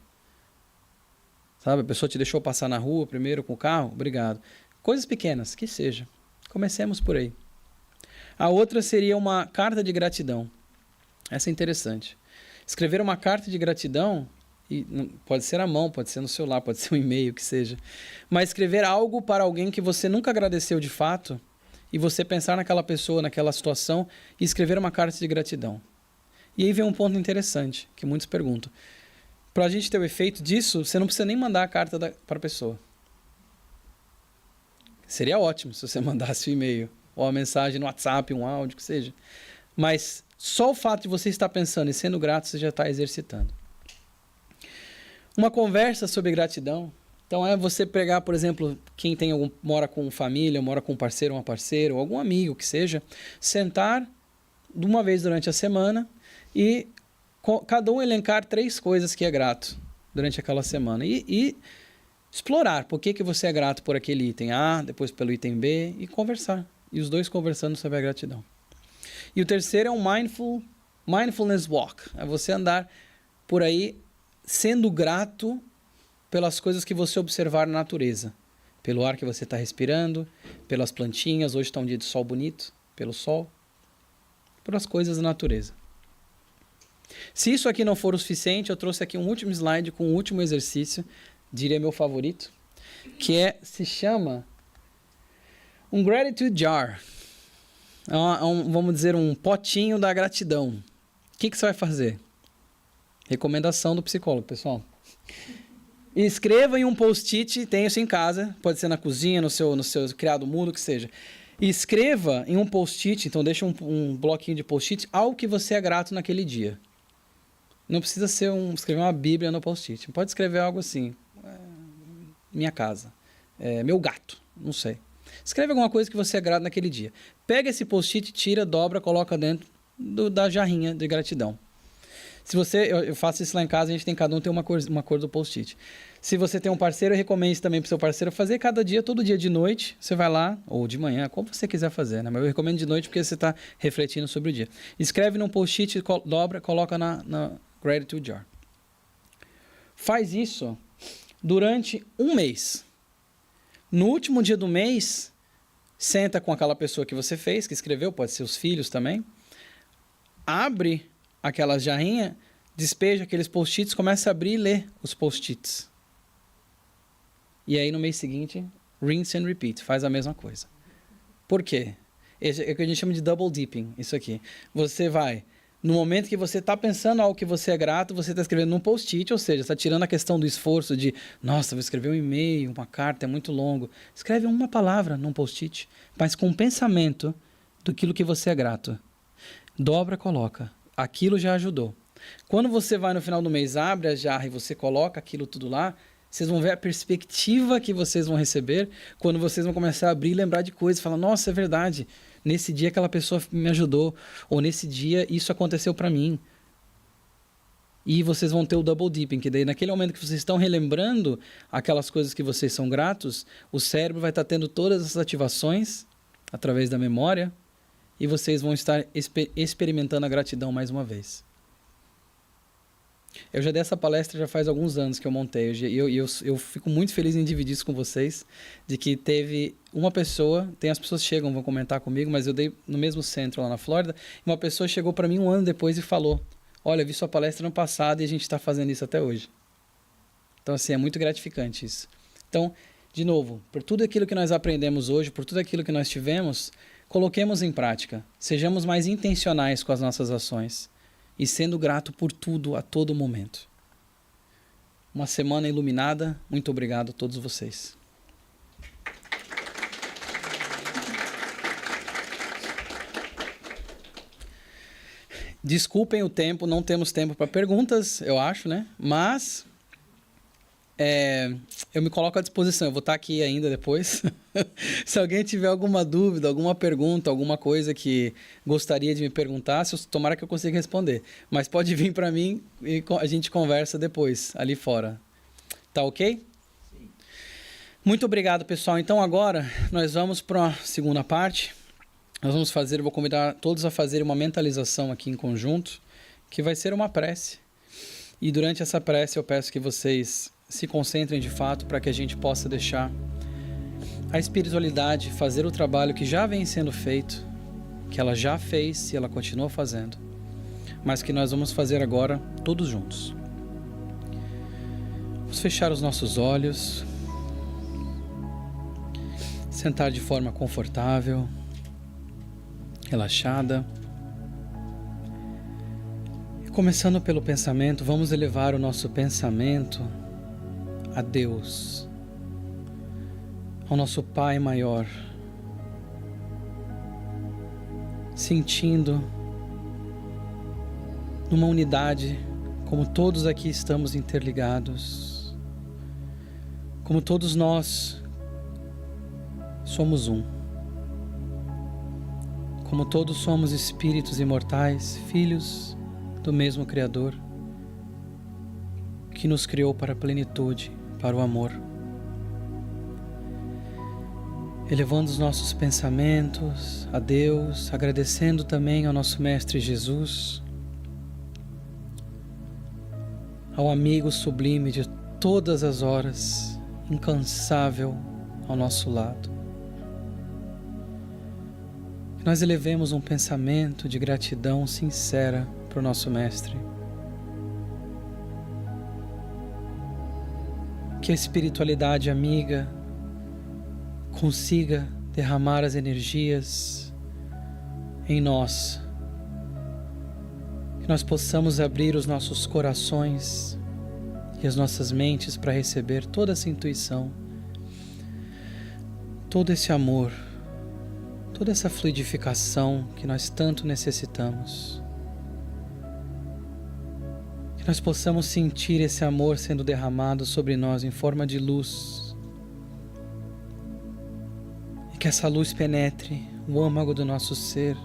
Sabe, a pessoa te deixou passar na rua primeiro com o carro, obrigado. Coisas pequenas, que seja. Comecemos por aí. A outra seria uma carta de gratidão. Essa é interessante. Escrever uma carta de gratidão, e pode ser à mão, pode ser no celular, pode ser um e-mail, que seja. Mas escrever algo para alguém que você nunca agradeceu de fato, e você pensar naquela pessoa, naquela situação, e escrever uma carta de gratidão. E aí vem um ponto interessante, que muitos perguntam. Para a gente ter o efeito disso, você não precisa nem mandar a carta para a pessoa. Seria ótimo se você mandasse um e-mail, ou uma mensagem no WhatsApp, um áudio, que seja. Mas só o fato de você estar pensando e sendo grato, você já está exercitando. Uma conversa sobre gratidão. Então é você pegar, por exemplo, quem mora com família, mora com um parceiro, uma parceira, ou algum amigo que seja, sentar de uma vez durante a semana e cada um elencar 3 coisas que é grato durante aquela semana. E explorar por que você é grato por aquele item A, depois pelo item B, e conversar. E os dois conversando sobre a gratidão. E o terceiro é um mindfulness walk. É você andar por aí sendo grato pelas coisas que você observar na natureza. Pelo ar que você está respirando, pelas plantinhas, hoje está um dia de sol bonito, pelo sol, pelas coisas da natureza. Se isso aqui não for o suficiente, eu trouxe aqui um último slide com o último exercício, diria meu favorito, que se chama um gratitude jar. Vamos dizer, um potinho da gratidão. O que você vai fazer? Recomendação do psicólogo, pessoal. Escreva em um post-it, tenha isso em casa, pode ser na cozinha, no seu criado mudo, que seja. Escreva em um post-it, então deixa um bloquinho de post-it, algo que você é grato naquele dia. Não precisa ser escrever uma bíblia no post-it. Pode escrever algo assim, minha casa, meu gato, não sei. Escreve alguma coisa que você é grato naquele dia. Pega esse post-it, tira, dobra, coloca dentro da jarrinha de gratidão. Se eu faço isso lá em casa, a gente tem cada um tem uma cor do post-it. Se você tem um parceiro, eu recomendo isso também para o seu parceiro fazer cada dia, todo dia de noite, você vai lá, ou de manhã, como você quiser fazer, né? Mas eu recomendo de noite porque você está refletindo sobre o dia. Escreve num post-it, dobra, coloca na gratitude jar. Faz isso durante um mês. No último dia do mês, senta com aquela pessoa que você fez, que escreveu, pode ser os filhos também, abre aquela jarrinha, despeja aqueles post-its, começa a abrir e ler os post-its. E aí no mês seguinte, rinse and repeat, faz a mesma coisa. Por quê? É o que a gente chama de double dipping, isso aqui. Você vai, no momento que você está pensando algo que você é grato, você está escrevendo num post-it, ou seja, está tirando a questão do esforço de, nossa, vou escrever um e-mail, uma carta, é muito longo. Escreve uma palavra num post-it, mas com o pensamento daquilo que você é grato. Dobra, coloca. Aquilo já ajudou. Quando você vai no final do mês, abre a jarra e você coloca aquilo tudo lá, vocês vão ver a perspectiva que vocês vão receber quando vocês vão começar a abrir e lembrar de coisas. Falar, nossa, é verdade. Nesse dia aquela pessoa me ajudou. Ou nesse dia isso aconteceu para mim. E vocês vão ter o double dipping, que daí naquele momento que vocês estão relembrando aquelas coisas que vocês são gratos, o cérebro vai estar tendo todas essas ativações através da memória e vocês vão estar experimentando a gratidão mais uma vez. Eu já dei essa palestra já faz alguns anos que eu montei. Eu fico muito feliz em dividir isso com vocês, de que teve uma pessoa, tem as pessoas que chegam, vão comentar comigo, mas eu dei no mesmo centro lá na Flórida, e uma pessoa chegou para mim um ano depois e falou, olha, eu vi sua palestra no passado e a gente está fazendo isso até hoje. Então, assim, é muito gratificante isso. Então, de novo, por tudo aquilo que nós aprendemos hoje, por tudo aquilo que nós tivemos, coloquemos em prática. Sejamos mais intencionais com as nossas ações. E sendo grato por tudo, a todo momento. Uma semana iluminada. Muito obrigado a todos vocês. Desculpem o tempo, não temos tempo para perguntas, eu acho, né? Mas eu me coloco à disposição, eu vou estar aqui ainda depois. Se alguém tiver alguma dúvida, alguma pergunta, alguma coisa que gostaria de me perguntar, tomara que eu consiga responder. Mas pode vir para mim e a gente conversa depois, ali fora. Tá ok? Sim. Muito obrigado, pessoal. Então agora nós vamos para a segunda parte. Eu vou convidar todos a fazerem uma mentalização aqui em conjunto, que vai ser uma prece. E durante essa prece eu peço que vocês se concentrem de fato para que a gente possa deixar a espiritualidade fazer o trabalho que já vem sendo feito, que ela já fez e ela continua fazendo, mas que nós vamos fazer agora todos juntos. Vamos fechar os nossos olhos, sentar de forma confortável, relaxada. E começando pelo pensamento, vamos elevar o nosso pensamento a Deus, ao nosso Pai maior, sentindo numa unidade, como todos aqui estamos interligados, como todos nós somos um, como todos somos espíritos imortais, filhos do mesmo Criador, que nos criou para a plenitude, para o amor. Elevando os nossos pensamentos a Deus, agradecendo também ao nosso Mestre Jesus, ao amigo sublime de todas as horas, incansável ao nosso lado. Que nós elevemos um pensamento de gratidão sincera para o nosso Mestre. que a espiritualidade amiga consiga derramar as energias em nós, que nós possamos abrir os nossos corações e as nossas mentes para receber toda essa intuição, todo esse amor, toda essa fluidificação que nós tanto necessitamos. Que nós possamos sentir esse amor sendo derramado sobre nós em forma de luz. E que essa luz penetre o âmago do nosso ser,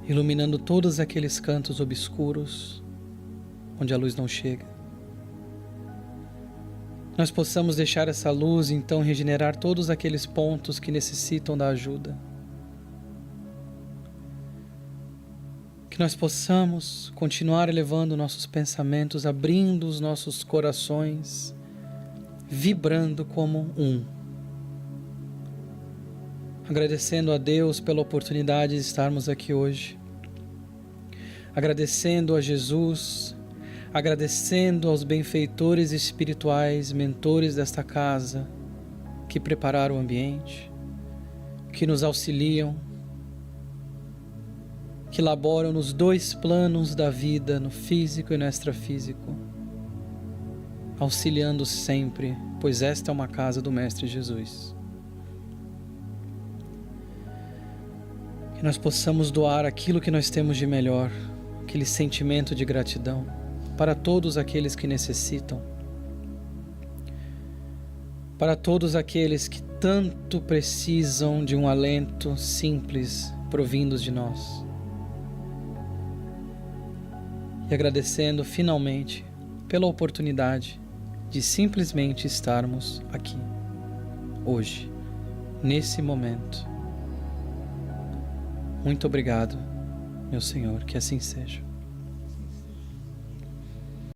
iluminando todos aqueles cantos obscuros onde a luz não chega. Nós possamos deixar essa luz então regenerar todos aqueles pontos que necessitam da ajuda. Que nós possamos continuar elevando nossos pensamentos, abrindo os nossos corações, vibrando como um. Agradecendo a Deus pela oportunidade de estarmos aqui hoje. Agradecendo a Jesus, agradecendo aos benfeitores espirituais, mentores desta casa, que prepararam o ambiente, que nos auxiliam, que laboram nos dois planos da vida, no físico e no extrafísico, auxiliando sempre, pois esta é uma casa do Mestre Jesus. Que nós possamos doar aquilo que nós temos de melhor, aquele sentimento de gratidão, para todos aqueles que necessitam, para todos aqueles que tanto precisam de um alento simples provindos de nós. E agradecendo finalmente pela oportunidade de simplesmente estarmos aqui, hoje, nesse momento. Muito obrigado, meu Senhor, que assim seja.